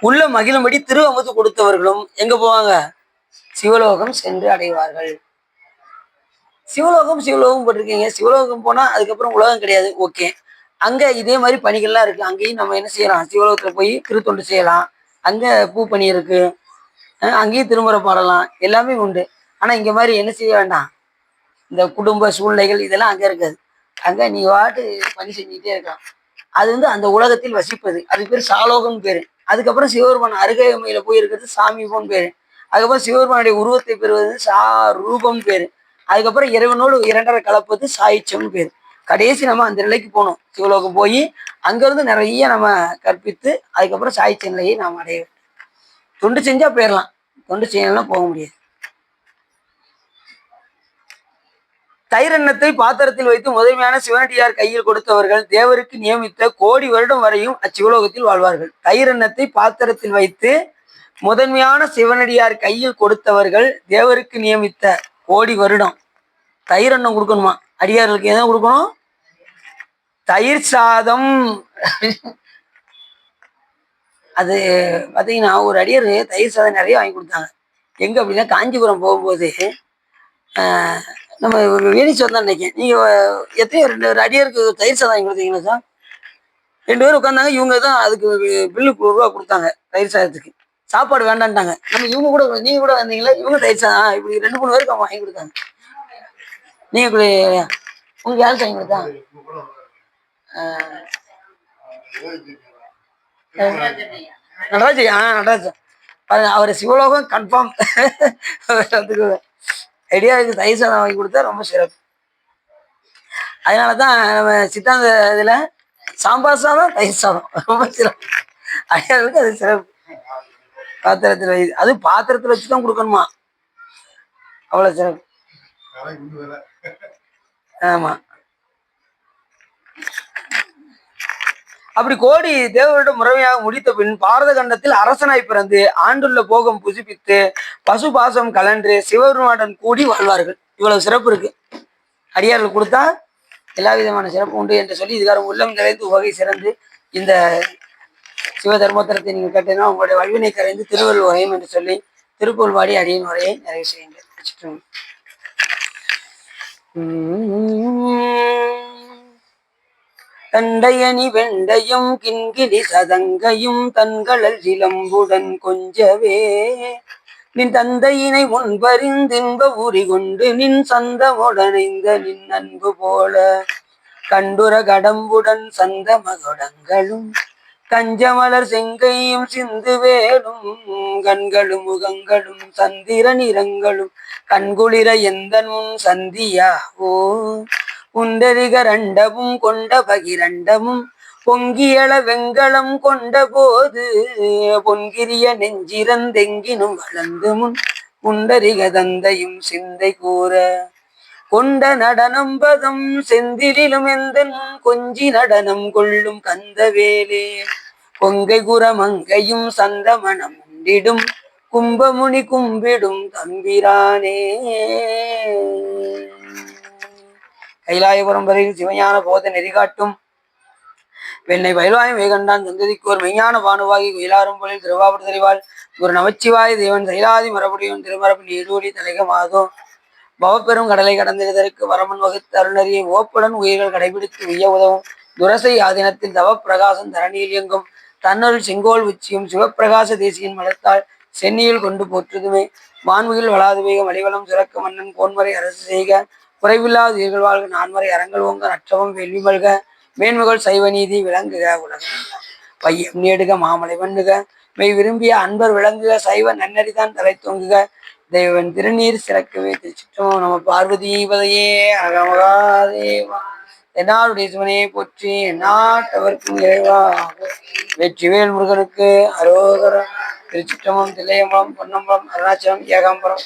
உள்ள மகிழும்படி திரு அமுது கொடுத்தவர்களும் எங்க போவாங்க? சிவலோகம் சென்று அடைவார்கள். சிவலோகம் போட்டிருக்கீங்க. சிவலோகம் போனா அதுக்கப்புறம் உலகம் கிடையாது. ஓகே, அங்க இதே மாதிரி பணிகள்லாம் இருக்கு. அங்கேயும் நம்ம என்ன செய்யலாம்? சிவலோகத்துல போய் திருத்தொண்டு செய்யலாம். அங்க பூ பணி இருக்கு, அங்கேயும் திருமுறை பாடலாம், எல்லாமே உண்டு. ஆனா இங்க மாதிரி என்ன செய்ய வேண்டாம். இந்த குடும்ப சூழ்நிலைகள் இதெல்லாம் அங்க இருக்காது. அங்க நீ வாட்டு பணி செஞ்சுட்டே இருக்கலாம். அது அந்த உலகத்தில் வசிப்பது, அது பேர் சாலோகம்னு பேரு. அதுக்கப்புறம் சிவபெருமான் அருகாமையில போய் இருக்கிறது சாமீபம்னு பேரு. அதுக்கப்புறம் சிவபெருமானுடைய உருவத்தை பெறுவது சா ரூபம்னு பேரு. அதுக்கப்புறம் இறைவனோடு 2 கலப்பது சாயிச்சம்னு பேரு. கடைசி நம்ம அந்த நிலைக்கு போகணும். சிவலோகம் போய் அங்கிருந்து நிறைய நம்ம கற்பித்து அதுக்கப்புறம் சாய்ச்ச நிலையை நாம் அடைய. தொண்டு செஞ்சா போயிடலாம், தொண்டு செய்யலாம் போக முடியாது. தைரண்ணத்தை பாத்திரத்தில் வைத்து முதன்மையான சிவனடியார் கையில் கொடுத்தவர்கள் தேவருக்கு நியமித்த கோடி வருடம் வரையும் அச்சிவலோகத்தில் வாழ்வார்கள். தைரண்ணத்தை பாத்திரத்தில் வைத்து முதன்மையான சிவனடியார் கையில் கொடுத்தவர்கள் தேவருக்கு நியமித்த கோடி வருடம். தயிரண்ணம் கொடுக்கணுமா அடியார்களுக்கு? எதை கொடுக்கணும்? தயிர் சாதம். அது பார்த்தீங்கன்னா ஒரு அடியார் தயிர் சாதம் நிறைய வாங்கி கொடுத்தாங்க. எங்கே அப்படின்னா காஞ்சிபுரம் போகும்போது நம்ம வேணிச்சு வந்தா நினைக்கிறேன். நீங்கள் எத்தனையோ 2 அடியாருக்கு தயிர் சாதம் வாங்கி கொடுத்தீங்களா சார்? 2 பேர் உட்காந்தாங்க. இவங்க தான் அதுக்கு பில்லு ரூபா கொடுத்தாங்க தயிர் சாதத்துக்கு. சாப்பாடு வேண்டான்ட்டாங்க. நம்ம இவங்க கூட நீங்கள் கூட வந்தீங்களா? இவங்க தயிர் சாதம் இப்படி 2-3 பேருக்கு அவங்க வாங்கி கொடுத்தாங்க. நீங்கள் உங்களுக்கு யாரும் வாங்கி கொடுத்தா? நடராஜ். நடராஜ் பாருங்க, அவர் சிவலோகம் கன்ஃபார்ம். ஐடியாவுக்கு தயிர் சாதம் வாங்கி கொடுத்தா ரொம்ப சிறப்பு. அதனாலதான் நம்ம சித்தாந்த இதுல சாம்பார் சாதம் தயிர் சாதம் ரொம்ப சிறப்பு. ஐடியாவுக்கு அது சிறப்பு. பாத்திரத்துல அது பாத்திரத்துல வச்சுதான் கொடுக்கணுமா, அவ்வளவு சிறப்பு. ஆமா. அப்படி கோடி தேவரிடம் முறையாக முடித்த பின் பாரத கண்டத்தில் அரசனாய் பிறந்து ஆண்டுள்ள போகம் புதுப்பித்து பசு பாசம் கலன்று சிவபெருமானுடன் கூடி வாழ்வார்கள். இவ்வளவு சிறப்பு இருக்கு. அடியார்கள் கொடுத்தா எல்லா விதமான சிறப்பு உண்டு என்று சொல்லி இதுக்காரம் உள்ளம் நிறைந்து உவகை சிறந்து இந்த சிவ தர்மோத்தரத்தை நீங்கள் கேட்டீங்கன்னா உங்களுடைய வல்வினை கரைந்து திருவள்ளுவர் உரையும் என்று சொல்லி திருப்பூர்வாடி அடியின் உரையை நிறைவு செய்கின்றேன். தண்டையணி வெண்டையும் கிண்கிணி சதங்கையும் தன்களல் சிலம்புடன் கொஞ்சவே நின் தந்தையினை முன்பறிந்தின்ப உரி கொண்டு நின் சந்தமுடனைந்த நின் அன்பு போல கண்டுர கடம்புடன் சந்த மகுடங்களும் கஞ்சமலர் செங்கையும் சிந்து வேலும் கண்களும் முகங்களும் சந்திர நிறங்களும் கண்குளிர எந்த முன் சந்தியாவோ புண்டரிகரண்டமும் கொண்ட பகிரண்டமும் பொங்கியள வெங்கலம் கொண்ட போது பொன்கிரிய நெஞ்சிறந்தெங்கினும் வளர்ந்து முன் புண்டரிக தந்தையும் சிந்தை கூற கொண்ட நடனம் பதம் செந்திலும் எந்த கொஞ்சி நடனம் கொள்ளும் கந்தவேலே கொங்கை குரமங்கையும் சந்தமணம் உண்டிடும் கும்பமுனி கும்பிடும் தம்பிரானே. கைலாயபுரம் வரையில் சிவஞான போத நெறிகாட்டும் வெண்ணை வயல்வாயும் வேகண்டான் சந்ததிக்கோர் மெய்ஞான பானுவாகி குயிலாரும் போலில் திருவாபுர தெரிவாள் ஒரு நமச்சிவாய தேவன் செயலாதி மரபுடையவன் திருமரப்பு நீடூடி தலைக மாதோ பவப்பெரும் கடலை கடந்திருதற்கு வரமன் வகுத்து அருணறியை ஓப்புடன் உயிர்கள் கடைபிடித்து உய்ய உதவும் துரசை ஆதீனத்தில் தவப்பிரகாசம் தரணியில் இயங்கும் தன்னருள் செங்கோல் உச்சியும் சிவப்பிரகாச தேசியின் மலத்தால் சென்னியில் கொண்டு போற்றுதுமே வான்முகில் வளாது வேக மலிவளம் சுரக்க மன்னன் கோன்மறை அரசு செய்க குறைவில்லாத உயிர்கள் வாழ்க நான்மறை அறங்கள் ஓங்க நற்றவம் வெள்ளி மல்க மேன்முகள் சைவ நீதி விளங்குக உலகம் பையம் நேடுக மாமலை மண்ணுக மெய் விரும்பிய அன்பர் விளங்குக சைவ நன்னறிதான் தலை தொங்குக தெய்வன் திருநீர் சிறக்கவே. திருச்சிற்றம்பலம். நம பார்வதீபதையே அகமகாதேவா. என்னாருடைய சிவனையை போற்றி எந்நாட்டவர்க்கும் இறைவா. வெற்றிவேல் முருகனுக்கு அரோகரம். திருச்சிற்றம்பலம், தில்லையம்பலம், பொன்னம்பலம், அருணாச்சலம், ஏகாம்பரம்.